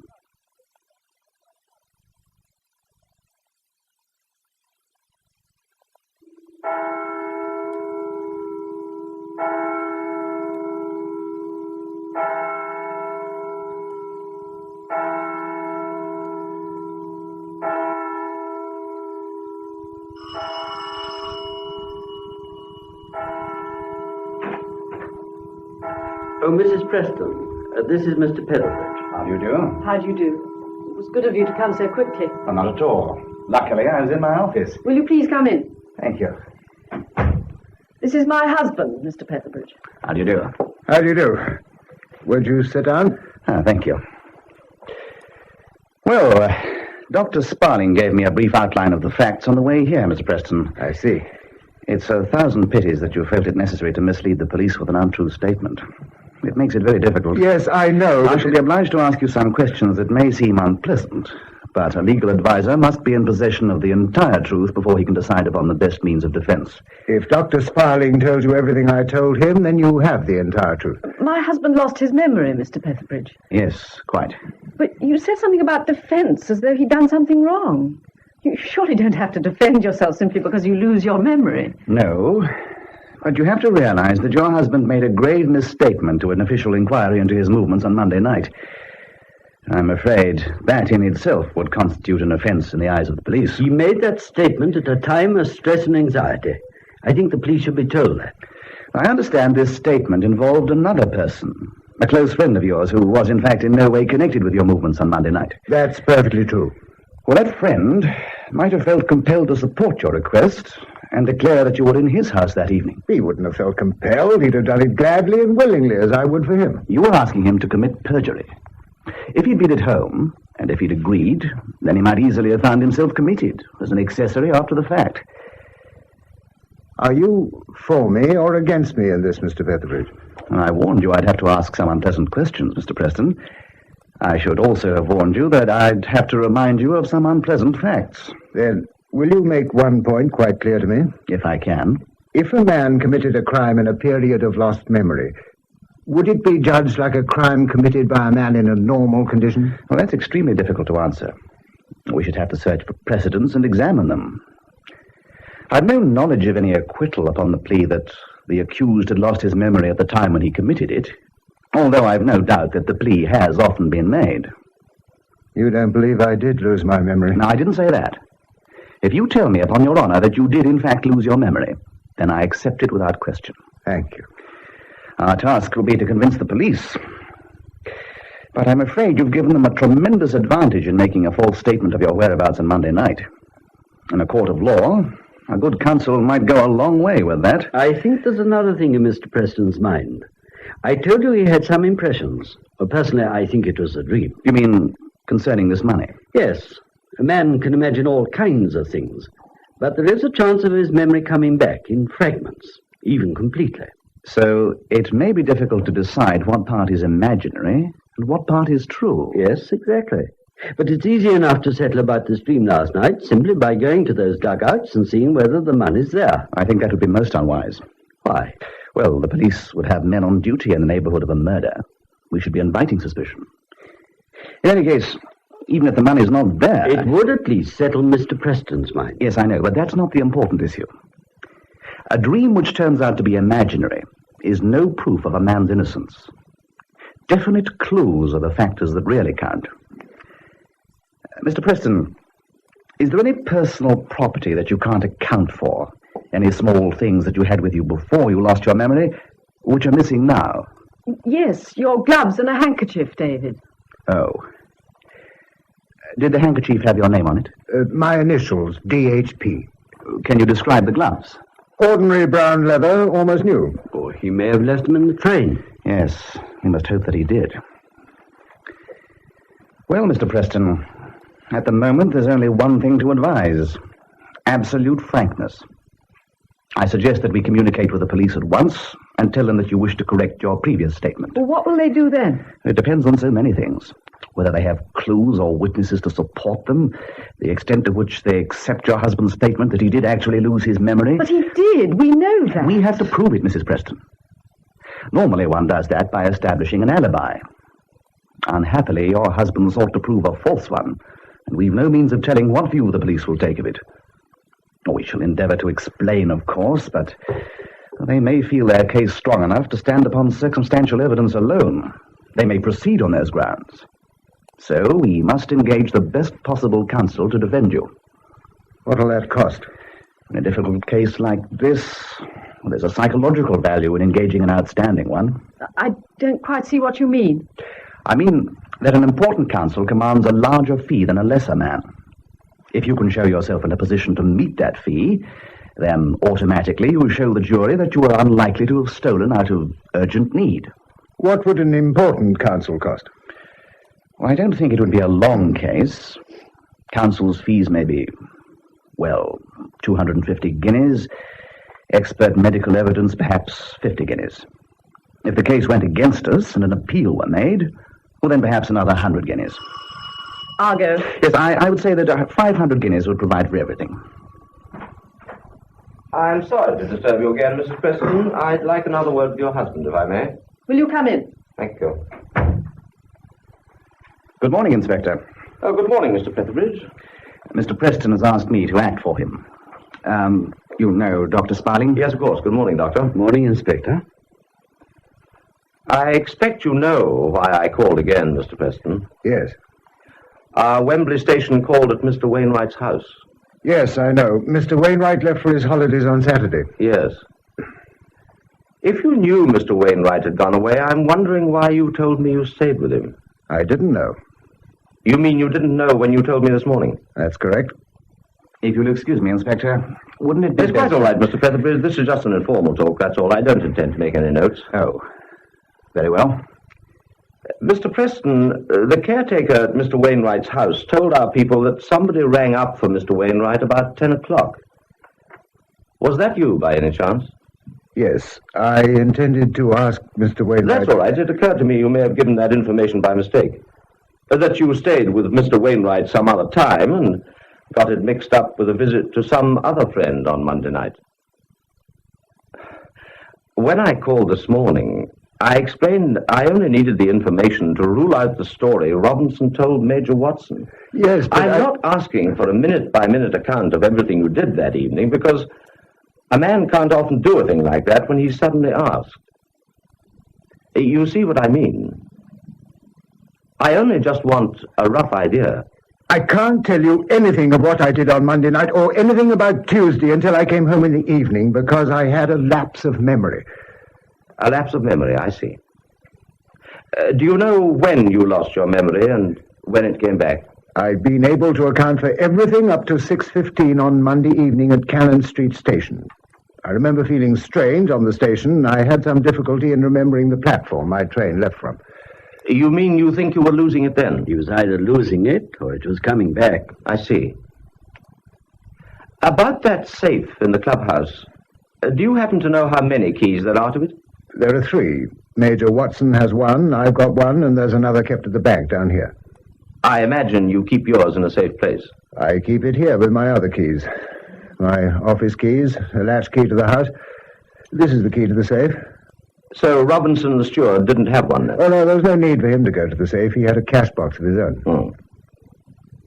Oh, Mrs. Preston, this is Mr. Petherbridge. How do you do? How do you do? It was good of you to come so quickly. Well, not at all. Luckily, I was in my office. Will you please come in? Thank you. This is my husband, Mr. Petherbridge. How do you do? How do you do? Would you sit down? Thank you. Well, Dr. Sparling gave me a brief outline of the facts on the way here, Mr. Preston. I see. It's 1,000 pities that you felt it necessary to mislead the police with an untrue statement. It makes it very difficult. Yes, I know. I shall be obliged to ask you some questions that may seem unpleasant, but a legal advisor must be in possession of the entire truth before he can decide upon the best means of defense. If Dr. Sparling told you everything I told him, then you have the entire truth. My husband lost his memory, Mr. Petherbridge. Yes, quite. But you said something about defense, as though he'd done something wrong. You surely don't have to defend yourself simply because you lose your memory. No, but you have to realize that your husband made a grave misstatement to an official inquiry into his movements on Monday night. I'm afraid that in itself would constitute an offense in the eyes of the police. He made that statement at a time of stress and anxiety. I think the police should be told that. I understand this statement involved another person, a close friend of yours who was in fact in no way connected with your movements on Monday night. That's perfectly true. Well, that friend might have felt compelled to support your request and declare that you were in his house that evening. He wouldn't have felt compelled. He'd have done it gladly and willingly, as I would for him. You were asking him to commit perjury. If he'd been at home, and if he'd agreed, then he might easily have found himself committed as an accessory after the fact. Are you for me or against me in this, Mr. Featherbridge? I warned you I'd have to ask some unpleasant questions, Mr. Preston. I should also have warned you that I'd have to remind you of some unpleasant facts. Then, will you make one point quite clear to me? If I can. If a man committed a crime in a period of lost memory, would it be judged like a crime committed by a man in a normal condition? Well, that's extremely difficult to answer. We should have to search for precedents and examine them. I've no knowledge of any acquittal upon the plea that the accused had lost his memory at the time when he committed it, although I've no doubt that the plea has often been made. You don't believe I did lose my memory? No, I didn't say that. If you tell me upon your honor that you did in fact lose your memory, then I accept it without question. Thank you. Our task will be to convince the police. But I'm afraid you've given them a tremendous advantage in making a false statement of your whereabouts on Monday night. In a court of law, a good counsel might go a long way with that. I think there's another thing in Mr. Preston's mind. I told you he had some impressions. Well, personally, I think it was a dream. You mean concerning this money? Yes. A man can imagine all kinds of things, but there is a chance of his memory coming back in fragments, even completely. So it may be difficult to decide what part is imaginary and what part is true. Yes, exactly. But it's easy enough to settle about this dream last night simply by going to those dugouts and seeing whether the money's there. I think that would be most unwise. Why? Well, the police would have men on duty in the neighborhood of a murder. We should be inviting suspicion. In any case, even if the money's not there... It would at least settle Mr. Preston's mind. Yes, I know, but that's not the important issue. A dream which turns out to be imaginary is no proof of a man's innocence. Definite clues are the factors that really count. Mr. Preston, is there any personal property that you can't account for? Any small things that you had with you before you lost your memory, which are missing now? Yes, your gloves and a handkerchief, David. Oh. Did the handkerchief have your name on it? My initials, DHP. Can you describe the gloves? Ordinary brown leather, almost new. Oh, he may have left them in the train. Yes, we must hope that he did. Well, Mr. Preston, at the moment there's only one thing to advise. Absolute frankness. I suggest that we communicate with the police at once and tell them that you wish to correct your previous statement. Well, what will they do then? It depends on so many things. Whether they have clues or witnesses to support them, the extent to which they accept your husband's statement that he did actually lose his memory. But he did. We know that. We have to prove it, Mrs. Preston. Normally one does that by establishing an alibi. Unhappily, your husband sought to prove a false one, and we've no means of telling what view the police will take of it. We shall endeavor to explain, of course, but they may feel their case strong enough to stand upon circumstantial evidence alone. They may proceed on those grounds. So we must engage the best possible counsel to defend you. What'll that cost? In a difficult case like this, there's a psychological value in engaging an outstanding one. I don't quite see what you mean. I mean that an important counsel commands a larger fee than a lesser man. If you can show yourself in a position to meet that fee, then automatically you show the jury that you are unlikely to have stolen out of urgent need. What would an important counsel cost? Well, I don't think it would be a long case. Counsel's fees may be, 250 guineas. Expert medical evidence, perhaps 50 guineas. If the case went against us and an appeal were made, well, then perhaps another 100 guineas. I'll go. Yes, I would say that 500 guineas would provide for everything. I'm sorry to disturb you again, Mrs. Preston. I'd like another word with your husband, if I may. Will you come in? Thank you. Good morning, Inspector. Oh, good morning, Mr. Featherbridge. Mr. Preston has asked me to act for him. You know Dr. Sparling? Yes, of course. Good morning, Doctor. Morning, Inspector. I expect you know why I called again, Mr. Preston. Yes. Wembley Station called at Mr. Wainwright's house. Yes, I know. Mr. Wainwright left for his holidays on Saturday. Yes. If you knew Mr. Wainwright had gone away, I'm wondering why you told me you stayed with him. I didn't know. You mean you didn't know when you told me this morning? That's correct. If you'll excuse me, Inspector, Wouldn't it be It's quite all right, Mr. Featherbridge. This is just an informal talk, that's all. I don't intend to make any notes. Oh, very well. Mr. Preston, the caretaker at Mr. Wainwright's house told our people that somebody rang up for Mr. Wainwright about 10 o'clock. Was that you, by any chance? Yes, I intended to ask Mr. Wainwright... That's all right. It occurred to me you may have given that information by mistake. That you stayed with Mr. Wainwright some other time and got it mixed up with a visit to some other friend on Monday night. When I called this morning, I explained I only needed the information to rule out the story Robinson told Major Watson. Yes, but I'm not asking for a minute-by-minute account of everything you did that evening, because a man can't often do a thing like that when he's suddenly asked. You see what I mean? I only just want a rough idea. I can't tell you anything of what I did on Monday night or anything about Tuesday until I came home in the evening because I had a lapse of memory. A lapse of memory, I see. Do you know when you lost your memory and when it came back? I've been able to account for everything up to 6:15 on Monday evening at Cannon Street Station. I remember feeling strange on the station. I had some difficulty in remembering the platform my train left from. You mean you think you were losing it then? He was either losing it or it was coming back. I see. About that safe in the clubhouse, do you happen to know how many keys there are to it? There are 3. Major Watson has 1, I've got 1, and there's another kept at the bank down here. I imagine you keep yours in a safe place. I keep it here with my other keys. My office keys, a latch key to the house. This is the key to the safe. So Robinson, the steward, didn't have one then? Oh, no, there was no need for him to go to the safe. He had a cash box of his own.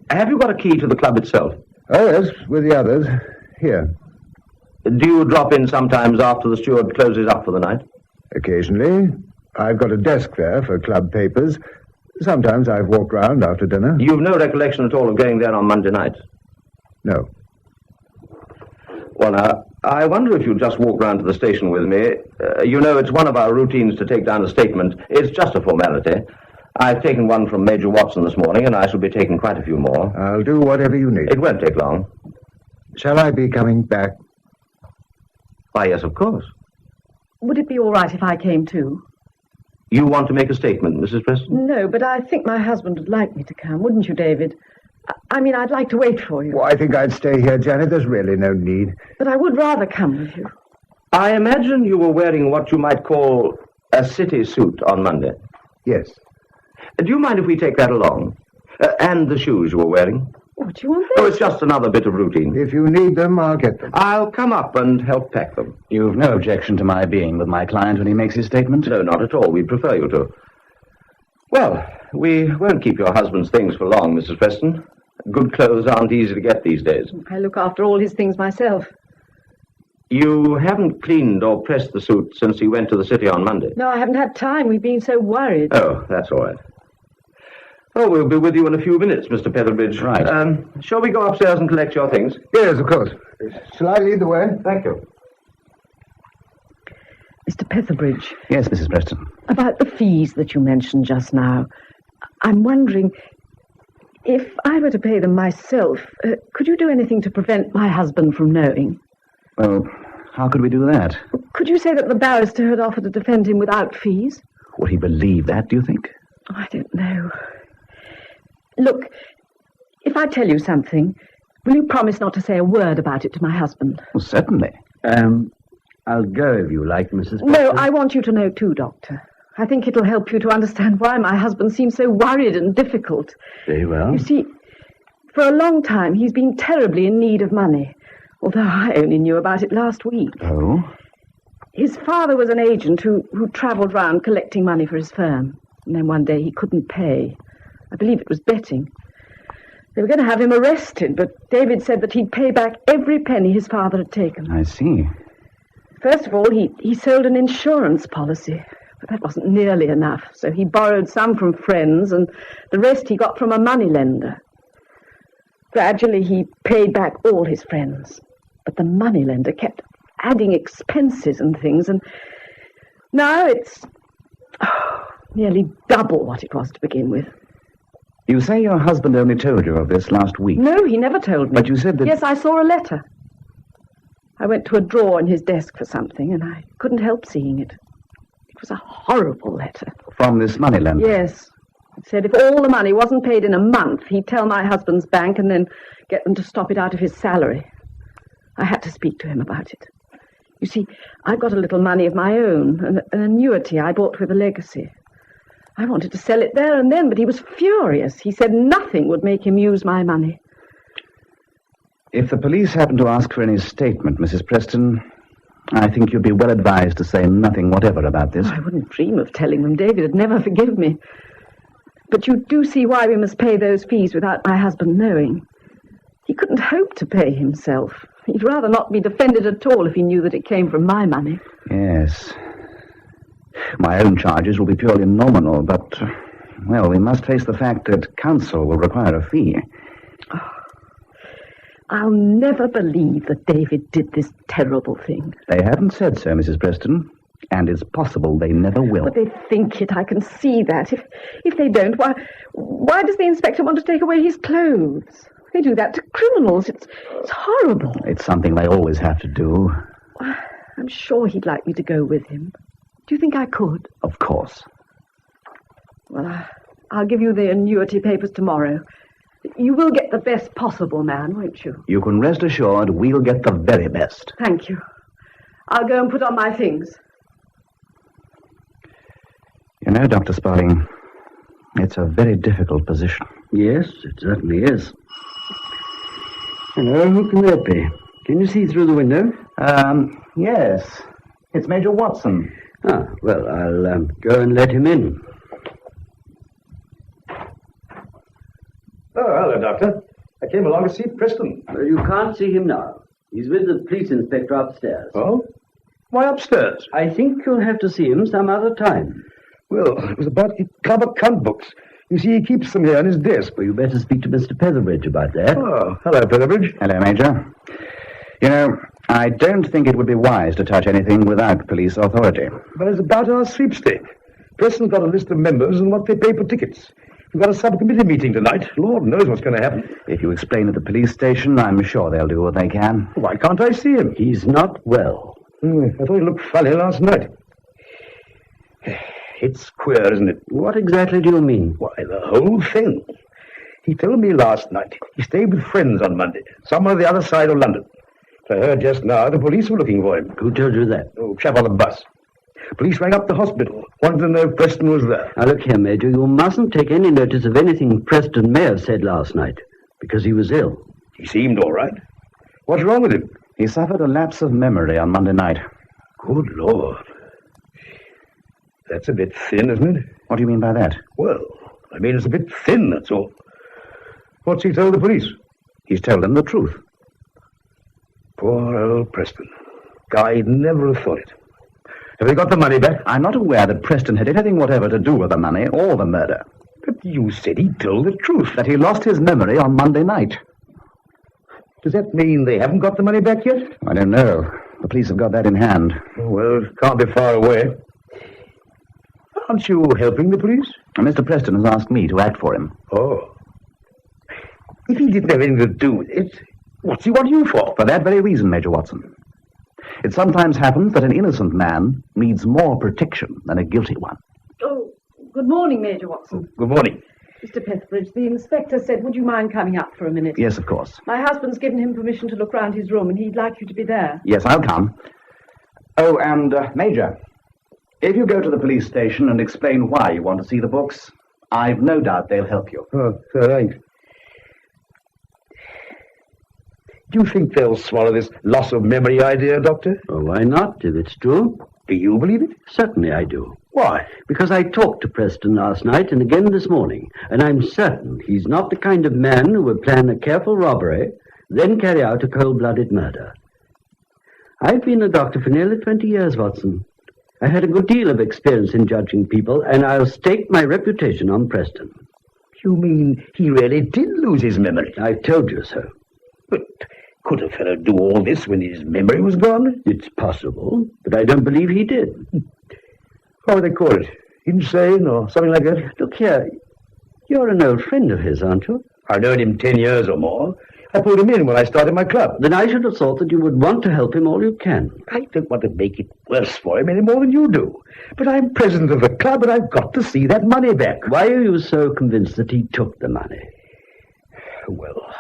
Have you got a key to the club itself? Oh, yes, with the others. Here. Do you drop in sometimes after the steward closes up for the night? Occasionally. I've got a desk there for club papers. Sometimes I've walked round after dinner. You've no recollection at all of going there on Monday night? No. Well, now, I wonder if you'd just walk round to the station with me. You know, it's one of our routines to take down a statement. It's just a formality. I've taken one from Major Watson this morning, and I shall be taking quite a few more. I'll do whatever you need. It won't take long. Shall I be coming back? Why, yes, of course. Would it be all right if I came too? You want to make a statement, Mrs. Preston? No, but I think my husband would like me to come, wouldn't you, David? I mean, I'd like to wait for you. Well, I think I'd stay here, Janet. There's really no need. But I would rather come with you. I imagine you were wearing what you might call a city suit on Monday. Yes. Do you mind if we take that along? And the shoes you were wearing? What do you want? Oh, it's just another bit of routine. If you need them, I'll get them. I'll come up and help pack them. You've no objection to my being with my client when he makes his statement? No, not at all. We'd prefer you to. Well, we won't keep your husband's things for long, Mrs. Preston. Good clothes aren't easy to get these days. I look after all his things myself. You haven't cleaned or pressed the suit since he went to the city on Monday? No, I haven't had time. We've been so worried. Oh, that's all right. Oh, we'll be with you in a few minutes, Mr. Featherbridge. Right. Shall we go upstairs and collect your things? Yes, of course. Shall I lead the way? Thank you. Mr. Featherbridge. Yes, Mrs. Preston. About the fees that you mentioned just now. I'm wondering, if I were to pay them myself, could you do anything to prevent my husband from knowing? Well, how could we do that? Could you say that the barrister had offered to defend him without fees? Would he believe that, do you think? Oh, I don't know. Look, if I tell you something, will you promise not to say a word about it to my husband? Well, certainly. I'll go if you like, Mrs. Preston. No, I want you to know too, Doctor. I think it'll help you to understand why my husband seems so worried and difficult. Very well. You see, for a long time he's been terribly in need of money, although I only knew about it last week. Oh? His father was an agent who travelled round collecting money for his firm, and then one day he couldn't pay. I believe it was betting. They were going to have him arrested, but David said that he'd pay back every penny his father had taken. I see. First of all, he sold an insurance policy, but that wasn't nearly enough, so he borrowed some from friends, and the rest he got from a moneylender. Gradually, he paid back all his friends, but the moneylender kept adding expenses and things, and now it's nearly double what it was to begin with. You say your husband only told you of this last week. No, he never told me. But you said that... Yes, I saw a letter. I went to a drawer in his desk for something, and I couldn't help seeing it. It was a horrible letter. From this moneylender? Yes. It said if all the money wasn't paid in a month, he'd tell my husband's bank and then get them to stop it out of his salary. I had to speak to him about it. You see, I've got a little money of my own, an annuity I bought with a legacy. I wanted to sell it there and then, but he was furious. He said nothing would make him use my money. If the police happen to ask for any statement, Mrs. Preston, I think you'd be well advised to say nothing whatever about this. I wouldn't dream of telling them. David would never forgive me. But you do see why we must pay those fees without my husband knowing. He couldn't hope to pay himself. He'd rather not be defended at all if he knew that it came from my money. Yes. My own charges will be purely nominal, but, well, we must face the fact that counsel will require a fee. Oh, I'll never believe that David did this terrible thing. They haven't said so, Mrs. Preston, and it's possible they never will. But they think it. I can see that. If they don't, why does the inspector want to take away his clothes? They do that to criminals. It's horrible. It's something they always have to do. I'm sure he'd like me to go with him. Do you think I could? Of course. Well, I'll give you the annuity papers tomorrow. You will get the best possible man, won't you? You can rest assured we'll get the very best. Thank you. I'll go and put on my things. You know, Dr. Sparling, it's a very difficult position. Yes, it certainly is. Hello, who can that be? Can you see through the window? Yes. It's Major Watson. Ah, well, I'll go and let him in. Oh, hello, Doctor. I came along to see Preston. Well, you can't see him now. He's with the police inspector upstairs. Oh? Why upstairs? I think you'll have to see him some other time. Well, it was about the club account books. You see, he keeps them here on his desk. Well, you better speak to Mr. Featherbridge about that. Oh, hello, Featherbridge. Hello, Major. You know, I don't think it would be wise to touch anything without police authority. But it's about our sweepstake. Preston's got a list of members and what they pay for tickets. We've got a subcommittee meeting tonight. Lord knows what's going to happen. If you explain at the police station, I'm sure they'll do what they can. Why can't I see him? He's not well. I thought he looked funny last night. It's queer, isn't it? What exactly do you mean? Why, the whole thing. He told me last night he stayed with friends on Monday, somewhere on the other side of London. I heard just now the police were looking for him. Who told you that? Oh, chap on the bus. Police rang up the hospital, wanted to know if Preston was there. Now, look here, Major, you mustn't take any notice of anything Preston may have said last night, because he was ill. He seemed all right. What's wrong with him? He suffered a lapse of memory on Monday night. Good Lord. That's a bit thin, isn't it? What do you mean by that? Well, I mean it's a bit thin, that's all. What's he told the police? He's told them the truth. Poor old Preston. I'd never have thought it. Have they got the money back? I'm not aware that Preston had anything whatever to do with the money or the murder. But you said he told the truth. That he lost his memory on Monday night. Does that mean they haven't got the money back yet? I don't know. The police have got that in hand. Oh, well, it can't be far away. Aren't you helping the police? And Mr. Preston has asked me to act for him. Oh. If he didn't have anything to do with it, what's he want you for? For that very reason, Major Watson. It sometimes happens that an innocent man needs more protection than a guilty one. Oh, good morning, Major Watson. Good morning. Mr. Petherbridge, the inspector said, would you mind coming up for a minute? Yes, of course. My husband's given him permission to look round his room, and he'd like you to be there. Yes, I'll come. Oh, and, Major, if you go to the police station and explain why you want to see the books, I've no doubt they'll help you. Oh, all right. Do you think they'll swallow this loss of memory idea, Doctor? Oh, why not, if it's true? Do you believe it? Certainly I do. Why? Because I talked to Preston last night and again this morning, and I'm certain he's not the kind of man who would plan a careful robbery, then carry out a cold-blooded murder. I've been a doctor for nearly 20 years, Watson. I had a good deal of experience in judging people, and I'll stake my reputation on Preston. You mean he really did lose his memory? I told you so. But could a fellow do all this when his memory was gone? It's possible, but I don't believe he did. How would they call it? Insane or something like that? Look here, you're an old friend of his, aren't you? I've known him 10 years or more. I pulled him in when I started my club. Then I should have thought that you would want to help him all you can. I don't want to make it worse for him any more than you do. But I'm president of the club, and I've got to see that money back. Why are you so convinced that he took the money? Well,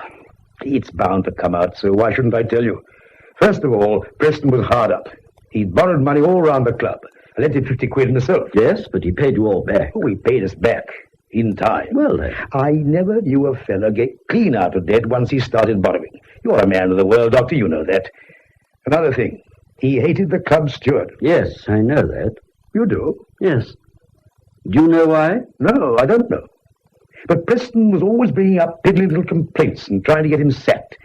it's bound to come out, so why shouldn't I tell you? First of all, Preston was hard up. He'd borrowed money all round the club. I lent him 50 quid himself. Yes, but he paid you all back. Oh, he paid us back. In time. Well, then. I never knew a fellow get clean out of debt once he started borrowing. You're a man of the world, Doctor, you know that. Another thing, he hated the club steward. Yes, I know that. You do? Yes. Do you know why? No, I don't know. But Preston was always bringing up piddling little complaints and trying to get him sacked.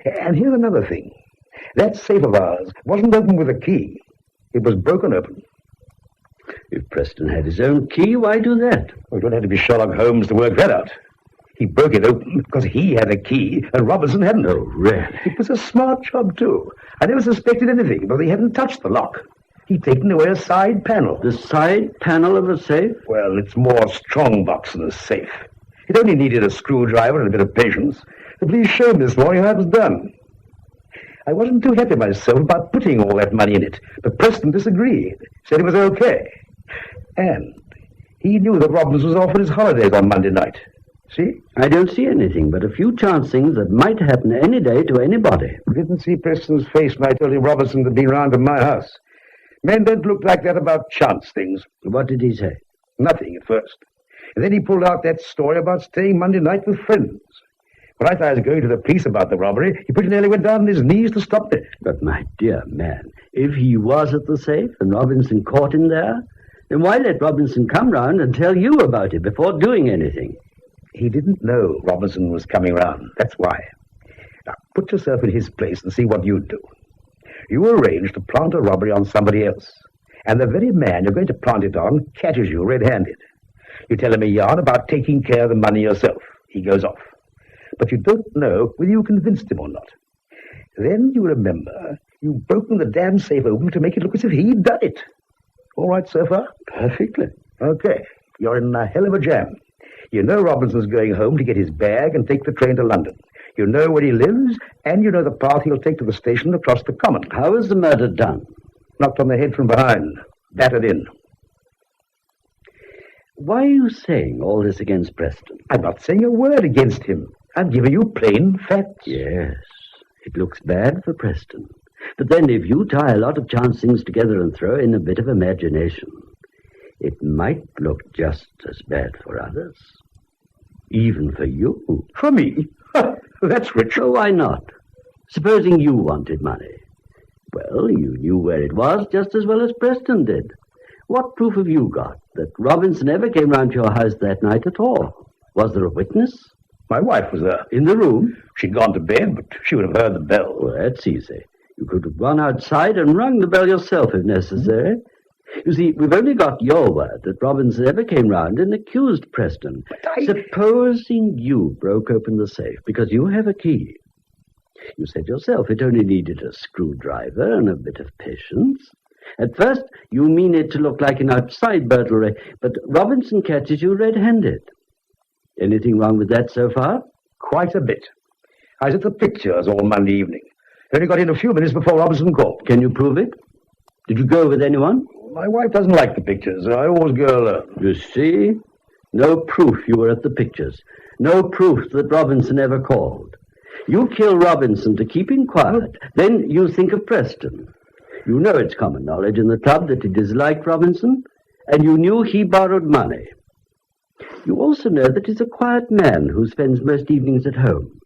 And here's another thing. That safe of ours wasn't opened with a key. It was broken open. If Preston had his own key, why do that? Well, you don't have to be Sherlock Holmes to work that out. He broke it open because he had a key and Robinson hadn't. Oh, really? It was a smart job, too. I never suspected anything, but he hadn't touched the lock. He'd taken away a side panel. The side panel of a safe? Well, it's more strong box than a safe. It only needed a screwdriver and a bit of patience. The police showed me this morning how it was done. I wasn't too happy myself about putting all that money in it, but Preston disagreed, said it was okay. And he knew that Robbins was off on his holidays on Monday night. See? I don't see anything but a few chance things that might happen any day to anybody. I didn't see Preston's face when I told him Robinson had been round to my house. Men don't look like that about chance things. What did he say? Nothing at first. And then he pulled out that story about staying Monday night with friends. When I thought I was going to the police about the robbery, he pretty nearly went down on his knees to stop me. But, my dear man, if he was at the safe and Robinson caught him there, then why let Robinson come round and tell you about it before doing anything? He didn't know Robinson was coming round. That's why. Now, put yourself in his place and see what you'd do. You arrange to plant a robbery on somebody else, and the very man you're going to plant it on catches you red-handed. You tell him a yarn about taking care of the money yourself. He goes off. But you don't know whether you convinced him or not. Then you remember you've broken the damn safe open to make it look as if he'd done it. All right so far? Perfectly. Okay. You're in a hell of a jam. You know Robinson's going home to get his bag and take the train to London. You know where he lives, and you know the path he'll take to the station across the common. How is the murder done? Knocked on the head from behind. Battered in. Why are you saying all this against Preston? I'm not saying a word against him. I'm giving you plain facts. Yes, it looks bad for Preston. But then if you tie a lot of chance things together and throw in a bit of imagination, it might look just as bad for others. Even for you. For me? That's rich. So why not? Supposing you wanted money. Well, you knew where it was just as well as Preston did. What proof have you got that Robinson ever came round to your house that night at all? Was there a witness? My wife was there. In the room? She'd gone to bed, but she would have heard the bell. Well, that's easy. You could have gone outside and rung the bell yourself if necessary. You see, we've only got your word that Robinson ever came round and accused Preston. Supposing you broke open the safe because you have a key. You said yourself it only needed a screwdriver and a bit of patience. At first, you mean it to look like an outside burglary, but Robinson catches you red-handed. Anything wrong with that so far? Quite a bit. I was at the pictures all Monday evening. Only got in a few minutes before Robinson called. Can you prove it? Did you go with anyone? My wife doesn't like the pictures. I always go alone. You see? No proof you were at the pictures. No proof that Robinson ever called. You kill Robinson to keep him quiet. Then you think of Preston. You know it's common knowledge in the club that he disliked Robinson, and you knew he borrowed money. You also know that he's a quiet man who spends most evenings at home.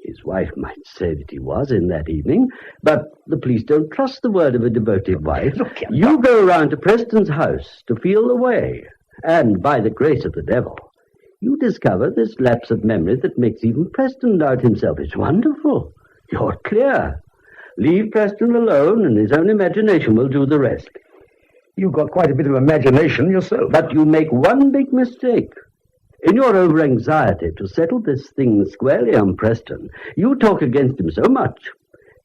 His wife might say that he was in that evening, but the police don't trust the word of a devoted wife. You go around to Preston's house to feel the way, and by the grace of the devil, you discover this lapse of memory that makes even Preston doubt himself. It's wonderful. You're clear. Leave Preston alone, and his own imagination will do the rest. You've got quite a bit of imagination yourself. But you make one big mistake. In your over-anxiety to settle this thing squarely on Preston, you talk against him so much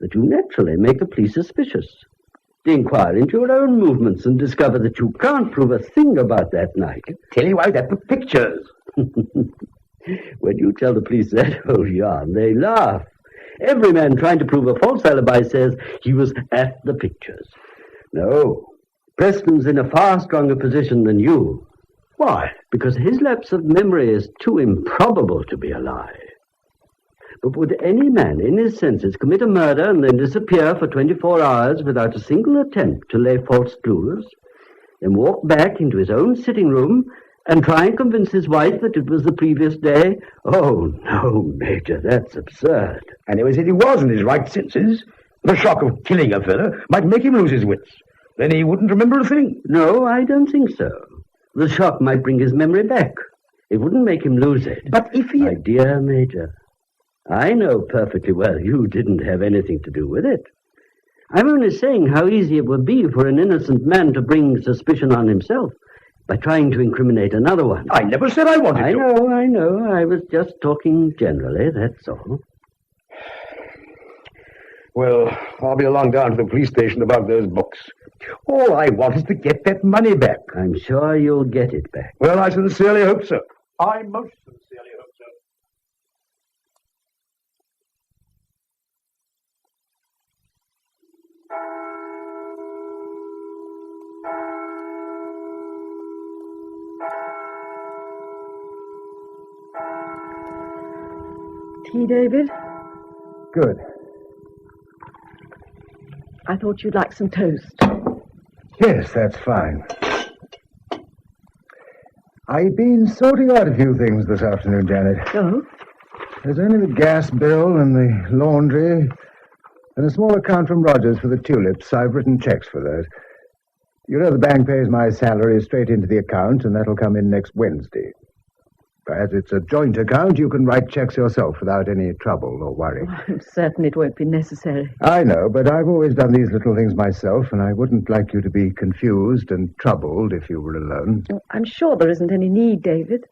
that you naturally make the police suspicious. They inquire into your own movements and discover that you can't prove a thing about that night. Tell you I was at the pictures. When you tell the police that old yarn, they laugh. Every man trying to prove a false alibi says he was at the pictures. No, Preston's in a far stronger position than you. Why? Because his lapse of memory is too improbable to be a lie. But would any man in his senses commit a murder and then disappear for 24 hours without a single attempt to lay false clues, then walk back into his own sitting room and try and convince his wife that it was the previous day? Oh, no, Major, that's absurd. And if he was in his right senses, the shock of killing a fellow might make him lose his wits. Then he wouldn't remember a thing. No, I don't think so. The shock might bring his memory back. It wouldn't make him lose it. But if he... My dear Major, I know perfectly well you didn't have anything to do with it. I'm only saying how easy it would be for an innocent man to bring suspicion on himself by trying to incriminate another one. I never said I wanted to. I know. I was just talking generally, that's all. Well, I'll be along down to the police station about those books. All I want is to get that money back. I'm sure you'll get it back. Well, I sincerely hope so. I most sincerely hope so. Tea, David? Good. I thought you'd like some toast. Yes, that's fine. I've been sorting out a few things this afternoon, Janet. Oh? There's only the gas bill and the laundry and a small account from Rogers for the tulips. I've written checks for those. You know the bank pays my salary straight into the account, and that'll come in next Wednesday. As it's a joint account, you can write checks yourself without any trouble or worry. Oh, I'm certain it won't be necessary. I know, but I've always done these little things myself, and I wouldn't like you to be confused and troubled if you were alone. Oh, I'm sure there isn't any need, David.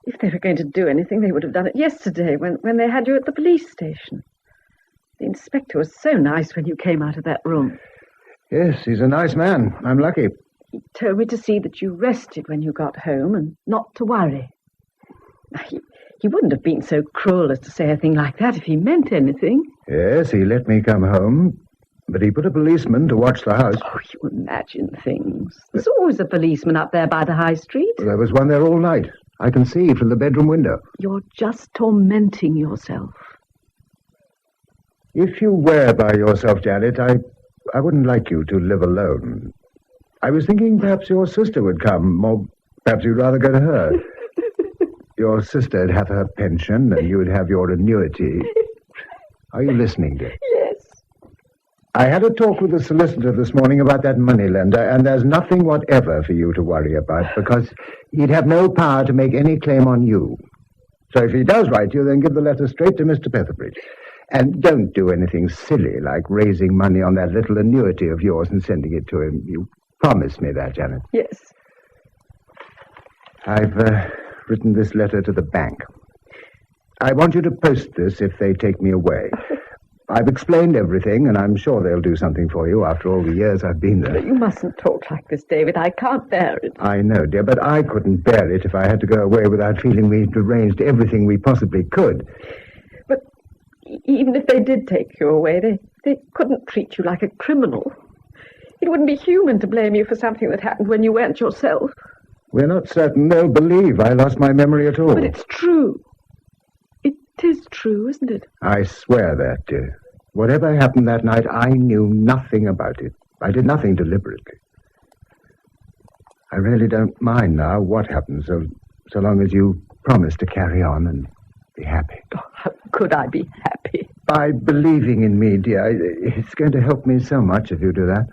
If they were going to do anything, they would have done it yesterday when they had you at the police station. The inspector was so nice when you came out of that room. Yes, he's a nice man. I'm lucky. He told me to see that you rested when you got home and not to worry. He wouldn't have been so cruel as to say a thing like that if he meant anything. Yes, he let me come home, but he put a policeman to watch the house. Oh, you imagine things. There's always a policeman up there by the high street. There was one there all night. I can see from the bedroom window. You're just tormenting yourself. If you were by yourself, Janet, I wouldn't like you to live alone. I was thinking perhaps your sister would come, or perhaps you'd rather go to her. Your sister'd have her pension, and you'd have your annuity. Are you listening, dear? Yes. I had a talk with the solicitor this morning about that moneylender, and there's nothing whatever for you to worry about, because he'd have no power to make any claim on you. So if he does write you, then give the letter straight to Mr. Petherbridge. And don't do anything silly like raising money on that little annuity of yours and sending it to him. You promised me that, Janet. Yes. I've written this letter to the bank. I want you to post this if they take me away. I've explained everything, and I'm sure they'll do something for you after all the years I've been there. But you mustn't talk like this, David. I can't bear it. I know, dear, but I couldn't bear it if I had to go away without feeling we'd arranged everything we possibly could. But even if they did take you away, they couldn't treat you like a criminal. It wouldn't be human to blame you for something that happened when you weren't yourself. We're not certain they'll believe I lost my memory at all. But it's true. It is true, isn't it? I swear that, dear. Whatever happened that night, I knew nothing about it. I did nothing deliberately. I really don't mind now what happens, so long as you promise to carry on and be happy. Oh, how could I be happy? By believing in me, dear. It's going to help me so much if you do that.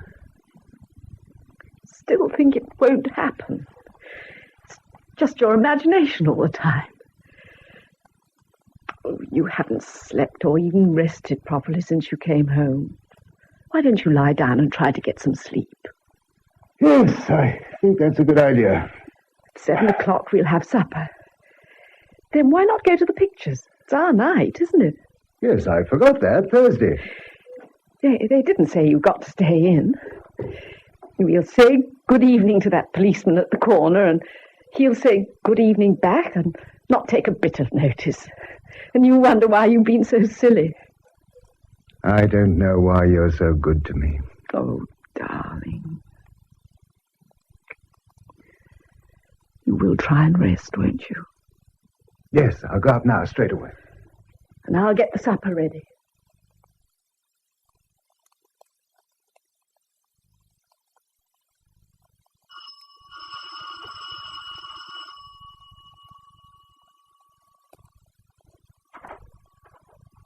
Still think it won't happen. It's just your imagination all the time. Oh, you haven't slept or even rested properly since you came home. Why don't you lie down and try to get some sleep? Yes, I think that's a good idea. At 7 o'clock we'll have supper. Then why not go to the pictures? It's our night, isn't it? Yes, I forgot that. Thursday. They didn't say you got to stay in. We'll say good evening to that policeman at the corner, and he'll say good evening back, and not take a bit of notice. And you wonder why you've been so silly. I don't know why you're so good to me. Oh, darling. You will try and rest, won't you? Yes, I'll go up now, straight away. And I'll get the supper ready.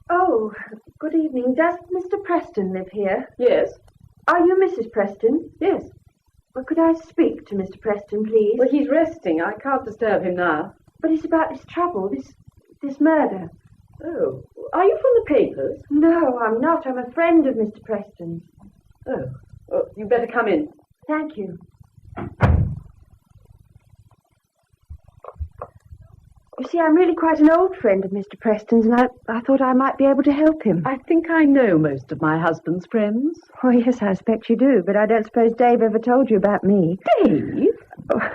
Oh, good evening. Does Mr. Preston live here? Yes. Are you Mrs. Preston? Yes. Well, could I speak to Mr. Preston, please? Well, he's resting. I can't disturb him now. But it's about this trouble, this murder. Oh. Are you from the papers? No, I'm not. I'm a friend of Mr. Preston's. Oh. Well, you'd better come in. Thank you. You see, I'm really quite an old friend of Mr. Preston's, and I thought I might be able to help him. I think I know most of my husband's friends. Oh, yes, I expect you do, but I don't suppose Dave ever told you about me. Dave? Oh,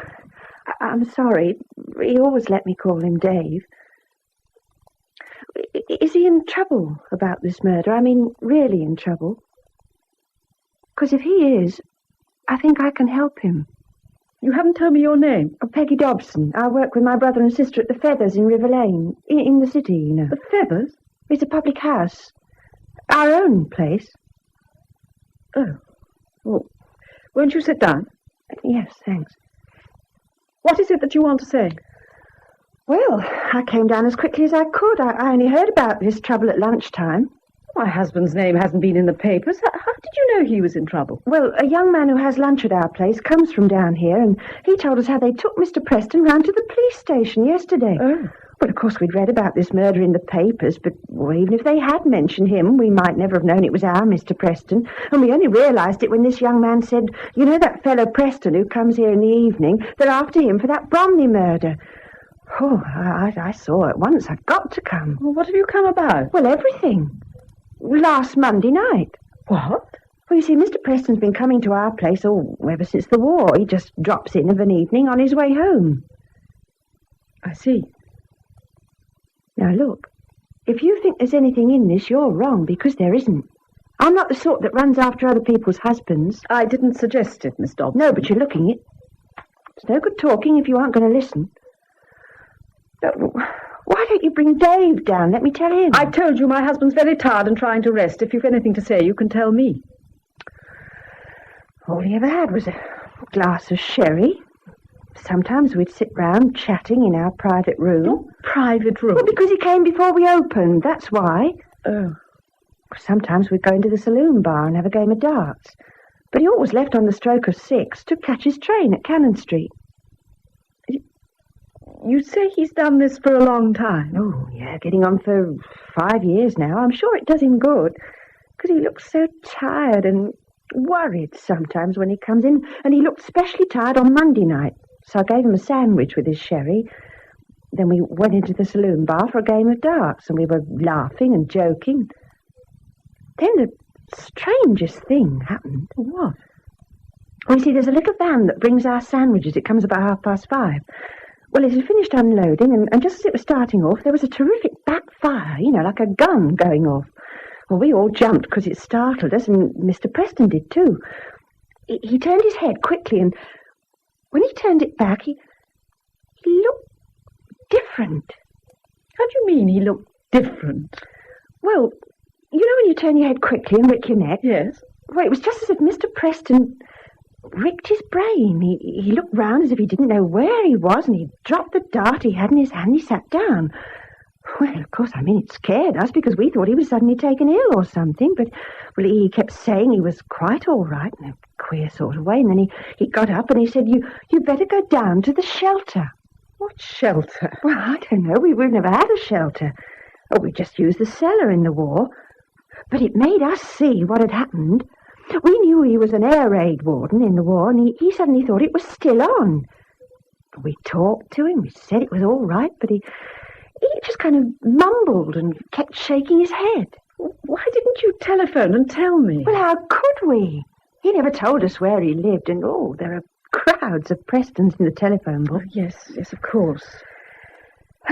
I'm sorry. He always let me call him Dave. Is he in trouble about this murder? I mean, really in trouble? Because if he is, I think I can help him. You haven't told me your name. Oh, Peggy Dobson. I work with my brother and sister at the Feathers in River Lane, in the city, you know. The Feathers? It's a public house. Our own place. Oh. Well, won't you sit down? Yes, thanks. What is it that you want to say? Well, I came down as quickly as I could. I only heard about this trouble at lunchtime. My husband's name hasn't been in the papers. How did you know he was in trouble? Well, a young man who has lunch at our place comes from down here, and he told us how they took Mr. Preston round to the police station yesterday. Oh. Well, of course, we'd read about this murder in the papers, but even if they had mentioned him, we might never have known it was our Mr. Preston. And we only realised it when this young man said, you know that fellow Preston who comes here in the evening, they're after him for that Bromley murder. Oh, I saw at once. I'd got to come. Well, what have you come about? Well, everything. Last Monday night. What? Well, you see, Mr. Preston's been coming to our place ever since the war. He just drops in of an evening on his way home. I see. Now, look, if you think there's anything in this, you're wrong, because there isn't. I'm not the sort that runs after other people's husbands. I didn't suggest it, Miss Dobson. No, but you're looking it. It's no good talking if you aren't going to listen. Why don't you bring Dave down? Let me tell him. I told you my husband's very tired and trying to rest. If you've anything to say, you can tell me. All he ever had was a glass of sherry. Sometimes we'd sit round chatting in our private room. Your private room? Well, because he came before we opened, that's why. Oh. Sometimes we'd go into the saloon bar and have a game of darts. But he always left on the stroke of 6 to catch his train at Cannon Street. You say he's done this for a long time? Oh, yeah, getting on for 5 years now. I'm sure it does him good, because he looks so tired and worried sometimes when he comes in, and he looked especially tired on Monday night, so I gave him a sandwich with his sherry. Then we went into the saloon bar for a game of darts, and we were laughing and joking. Then the strangest thing happened. What? Well, you see, there's a little van that brings our sandwiches. It comes about 5:30. Well, it had finished unloading, and just as it was starting off, there was a terrific backfire, you know, like a gun going off. Well, we all jumped because it startled us, and Mr. Preston did too. He turned his head quickly, and when he turned it back, he looked different. How do you mean he looked different? Well, you know when you turn your head quickly and rick your neck? Yes. Well, it was just as if Mr. Preston ricked his brain. He looked round as if he didn't know where he was, and he dropped the dart he had in his hand and he sat down. Well, of course, I mean, it scared us because we thought he was suddenly taken ill or something, but well, he kept saying he was quite all right in a queer sort of way, and then he got up and he said, you better go down to the shelter. What shelter? Well, I don't know. We've never had a shelter. Oh, we just used the cellar in the war. But it made us see what had happened. We knew he was an air raid warden in the war, and he suddenly thought it was still on. We talked to him, we said it was all right, but he just kind of mumbled and kept shaking his head. Why didn't you telephone and tell me? Well, how could we? He never told us where he lived, and there are crowds of Prestons in the telephone book. Yes, of course.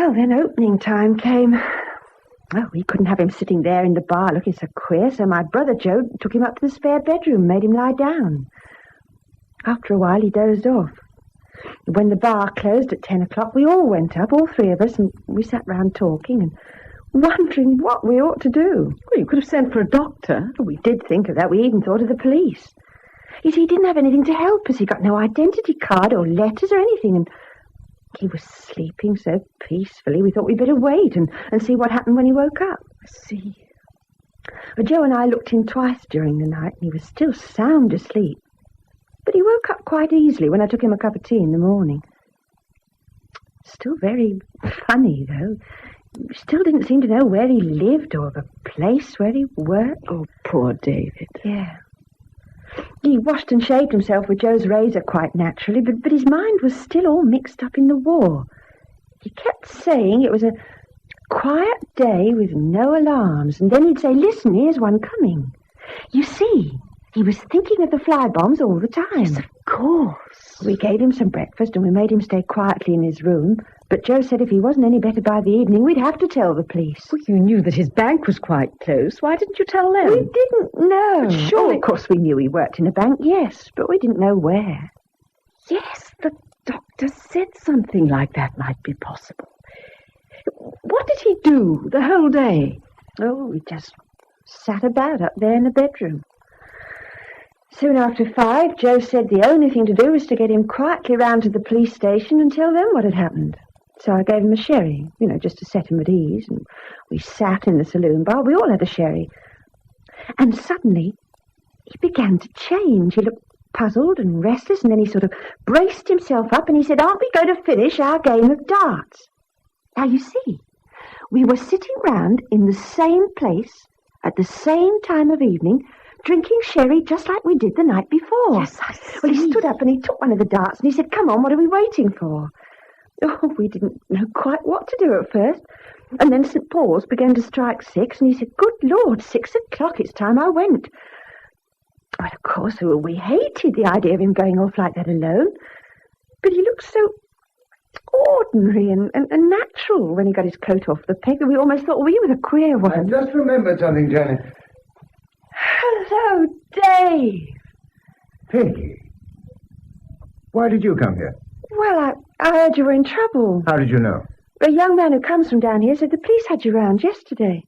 Well, then opening time came. Well, we couldn't have him sitting there in the bar looking so queer, so my brother Joe took him up to the spare bedroom and made him lie down. After a while, he dozed off. When the bar closed at 10 o'clock, we all went up, all three of us, and we sat round talking and wondering what we ought to do. Well, you could have sent for a doctor. We did think of that. We even thought of the police. You see, he didn't have anything to help us. He got no identity card or letters or anything, and he was sleeping so peacefully we thought we'd better wait and see what happened when he woke up. I see. Well, Joe and I looked in twice during the night, and he was still sound asleep. But he woke up quite easily when I took him a cup of tea in the morning. Still very funny, though. He still didn't seem to know where he lived or the place where he worked. Oh, poor David. Yeah. He washed and shaved himself with Joe's razor quite naturally, but his mind was still all mixed up in the war. He kept saying it was a quiet day with no alarms, and then he'd say, "Listen, here's one coming." You see, he was thinking of the fly bombs all the time. Yes, of course. We gave him some breakfast and we made him stay quietly in his room, but Joe said if he wasn't any better by the evening, we'd have to tell the police. Well, you knew that his bank was quite close. Why didn't you tell them? We didn't know. But surely... Oh, of course we knew he worked in a bank, yes, but we didn't know where. Yes, the doctor said something like that might be possible. What did he do the whole day? Oh, we just sat about up there in the bedroom. Soon after 5, Joe said the only thing to do was to get him quietly round to the police station and tell them what had happened. So I gave him a sherry, just to set him at ease, and we sat in the saloon bar. We all had a sherry. And suddenly, he began to change. He looked puzzled and restless, and then he sort of braced himself up and he said, "Aren't we going to finish our game of darts?" Now, you see, we were sitting round in the same place at the same time of evening, drinking sherry just like we did the night before. Yes, I see. Well, he stood up and he took one of the darts and he said, "Come on, what are we waiting for?" Oh, we didn't know quite what to do at first. And then St. Paul's began to strike 6 and he said, "Good Lord, 6 o'clock, it's time I went." Well, of course, we hated the idea of him going off like that alone. But he looked so ordinary and natural when he got his coat off the peg that we almost thought we were the queer ones. I just remembered something, Janet. Hello, Dave. Peggy. Why did you come here? Well, I heard you were in trouble. How did you know? A young man who comes from down here said the police had you round yesterday.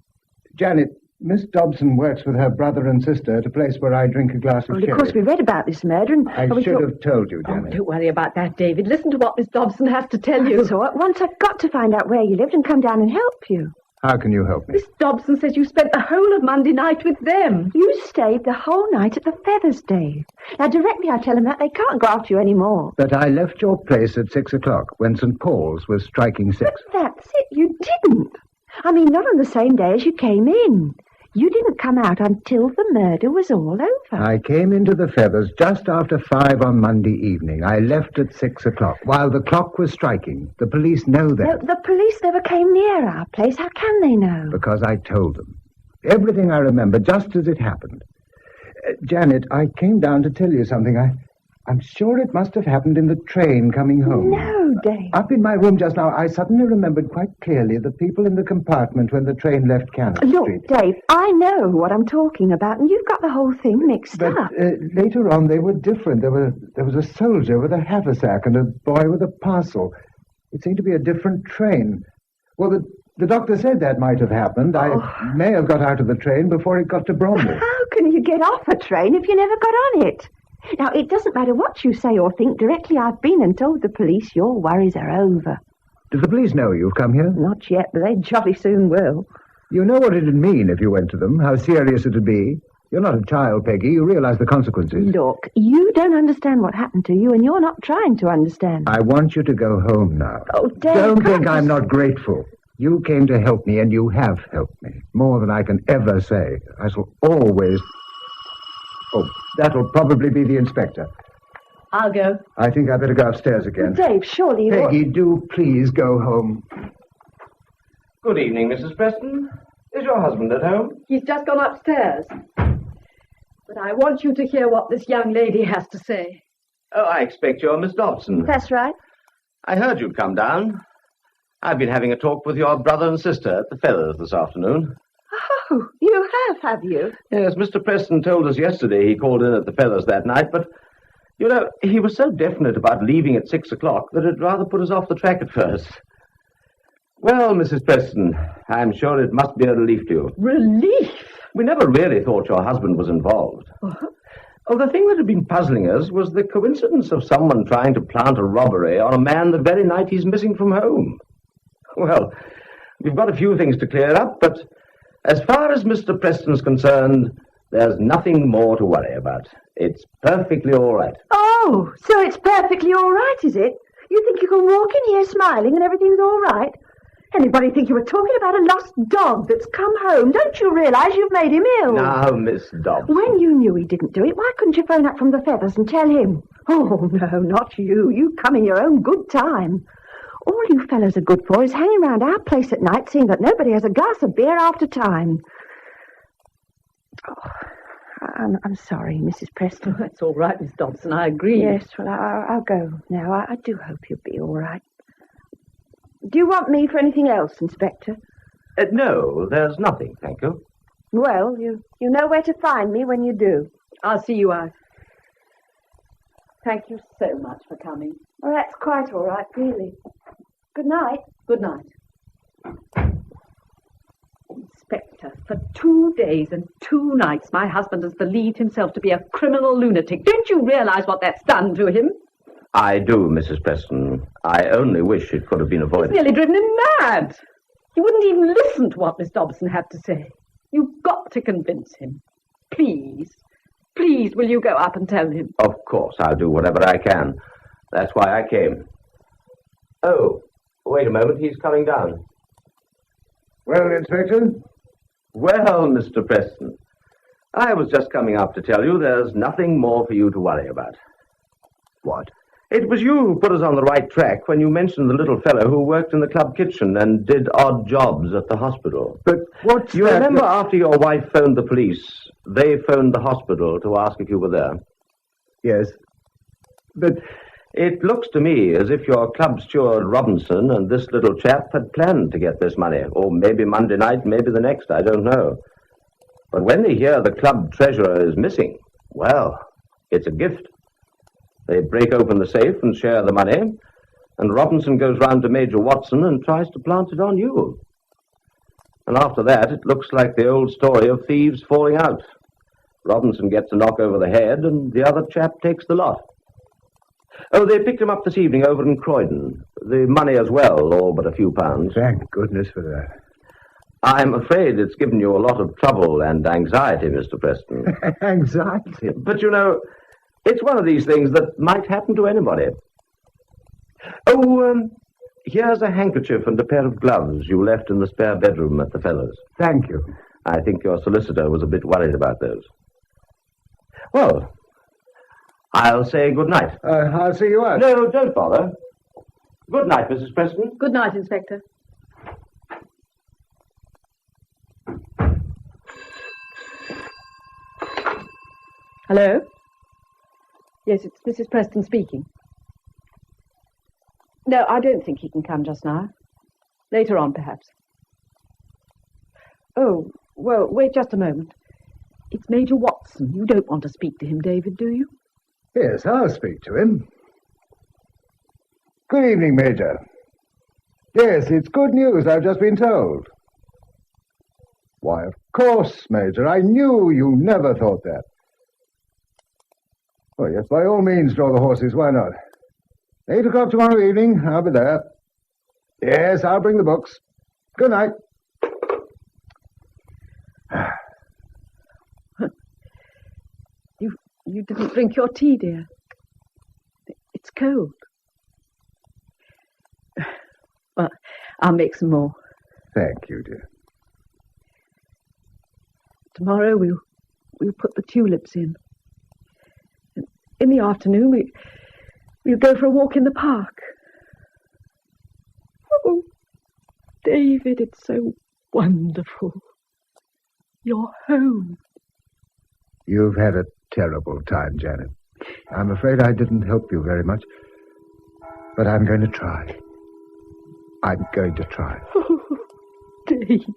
Janet, Miss Dobson works with her brother and sister at a place where I drink a glass of Well, sherry. of course, we read about this murder and... I should have told you, Oh, Janet. don't worry about that, David. Listen to what Miss Dobson has to tell you. So at once I've got to find out where you lived and come down and help you. How can you help me? Miss Dobson says you spent the whole of Monday night with them. You stayed the whole night at the Feathers, Dave. Now, directly I tell them that, they can't go after you anymore. But I left your place at 6 o'clock when St. Paul's was striking 6. But that's it, you didn't. I mean, not on the same day as you came in. You didn't come out until the murder was all over. I came into the Feathers just after 5 on Monday evening. I left at 6 o'clock, while the clock was striking. The police know that. The police never came near our place. How can they know? Because I told them. Everything I remember, just as it happened. Janet, I came down to tell you something. I'm sure it must have happened in the train coming home. No, Dave. Up in my room just now, I suddenly remembered quite clearly the people in the compartment when the train left Cannon Look, Street. Dave, I know what I'm talking about, and you've got the whole thing mixed But up. later on, they were different. There was a soldier with a haversack and a boy with a parcel. It seemed to be a different train. Well, the doctor said that might have happened. I may have got out of the train before it got to Bromley. How can you get off a train if you never got on it? Now, it doesn't matter what you say or think. Directly I've been and told the police your worries are over. Do the police know you've come here? Not yet, but they jolly soon will. You know what it'd mean if you went to them, how serious it'd be. You're not a child, Peggy. You realize the consequences. Look, you don't understand what happened to you, and you're not trying to understand. I want you to go home now. Oh, Dave, Don't think can't I'm you- not grateful. You came to help me, and you have helped me. More than I can ever say. I shall always... Oh, that'll probably be the inspector. I'll go. I think I better go upstairs again. Dave, surely you... Peggy, do please go home. Good evening, Mrs. Preston. Is your husband at home? He's just gone upstairs. But I want you to hear what this young lady has to say. Oh, I expect you're Miss Dobson. That's right. I heard you'd come down. I've been having a talk with your brother and sister at the Feathers this afternoon. Oh, you have you? Yes, Mr. Preston told us yesterday he called in at the Feathers that night, but, you know, he was so definite about leaving at 6 o'clock that it rather put us off the track at first. Well, Mrs. Preston, I'm sure it must be a relief to you. Relief? We never really thought your husband was involved. What? Oh, the thing that had been puzzling us was the coincidence of someone trying to plant a robbery on a man the very night he's missing from home. Well, we've got a few things to clear up, but as far as Mr. Preston's concerned, there's nothing more to worry about. It's perfectly all right. Oh, so it's perfectly all right, is it? You think you can walk in here smiling and everything's all right? Anybody think you were talking about a lost dog that's come home? Don't you realise you've made him ill? Now, Miss Dobbs. When you knew he didn't do it, why couldn't you phone up from the Feathers and tell him? Oh, no, not you. You come in your own good time. All you fellows are good for is hanging around our place at night seeing that nobody has a glass of beer after time. Oh, I'm sorry, Mrs. Preston. That's all right, Miss Dobson. I agree. Yes, well, I'll go now. I do hope you'll be all right. Do you want me for anything else, Inspector? No, there's nothing, thank you. Well, you know where to find me when you do. I'll see you out. Thank you so much for coming. Well, that's quite all right, really. Good night. Good night. Inspector, for 2 days and 2 nights, my husband has believed himself to be a criminal lunatic. Don't you realize what that's done to him? I do, Mrs. Preston. I only wish it could have been avoided. It's nearly driven him mad. He wouldn't even listen to what Miss Dobson had to say. You've got to convince him. Please, please, will you go up and tell him? Of course, I'll do whatever I can. That's why I came. Oh, wait a moment, he's coming down. Well, Inspector? Well, Mr. Preston, I was just coming up to tell you there's nothing more for you to worry about. What? It was you who put us on the right track when you mentioned the little fellow who worked in the club kitchen and did odd jobs at the hospital. But what's You that? remember after your wife phoned the police, they phoned the hospital to ask if you were there? Yes. But It looks to me as if your club steward Robinson and this little chap had planned to get this money, or maybe Monday night, maybe the next, I don't know. But when they hear the club treasurer is missing, well, it's a gift. They break open the safe and share the money, and Robinson goes round to Major Watson and tries to plant it on you. And after that, it looks like the old story of thieves falling out. Robinson gets a knock over the head, and the other chap takes the lot. Oh, they picked him up this evening over in Croydon. The money as well, all but a few pounds. thank goodness for that. I'm afraid it's given you a lot of trouble and anxiety, Mr. Preston. Anxiety. But, you know, it's one of these things that might happen to anybody. Oh, here's a handkerchief and a pair of gloves you left in the spare bedroom at the Feathers. Thank you. I think your solicitor was a bit worried about those. Well, I'll say good night. I'll see you out. No, don't bother. Good night, Mrs. Preston. Good night, Inspector. Hello? Yes, it's Mrs. Preston speaking. No, I don't think he can come just now. Later on, perhaps. Oh, well, wait just a moment. It's Major Watson. You don't want to speak to him, David, do you? Yes, I'll speak to him. Good evening, Major. Yes, it's good news, I've just been told. Why, of course, Major. I knew you never thought that. Oh, yes, by all means, draw the horses. Why not? 8 o'clock tomorrow evening. I'll be there. Yes, I'll bring the books. Good night. You didn't drink your tea, dear. It's cold. Well, I'll make some more. Thank you, dear. Tomorrow we'll put the tulips in. In the afternoon we'll go for a walk in the park. Oh, David, it's so wonderful. You're home. You've had a terrible time, Janet. I'm afraid I didn't help you very much, but I'm going to try. I'm going to try. Oh, David.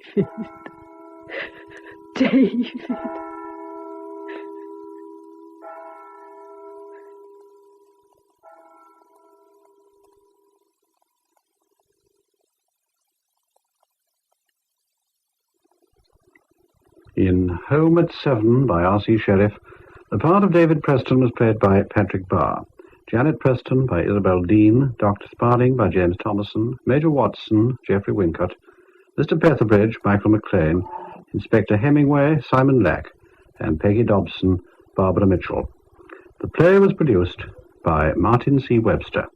David. In Home at 7 by R.C. Sherriff, the part of David Preston was played by Patrick Barr, Janet Preston by Isabel Dean, Dr. Sparling by James Thomasson, Major Watson, Geoffrey Winkut, Mr. Petherbridge, Michael McLean, Inspector Hemingway, Simon Lack, and Peggy Dobson, Barbara Mitchell. The play was produced by Martin C. Webster.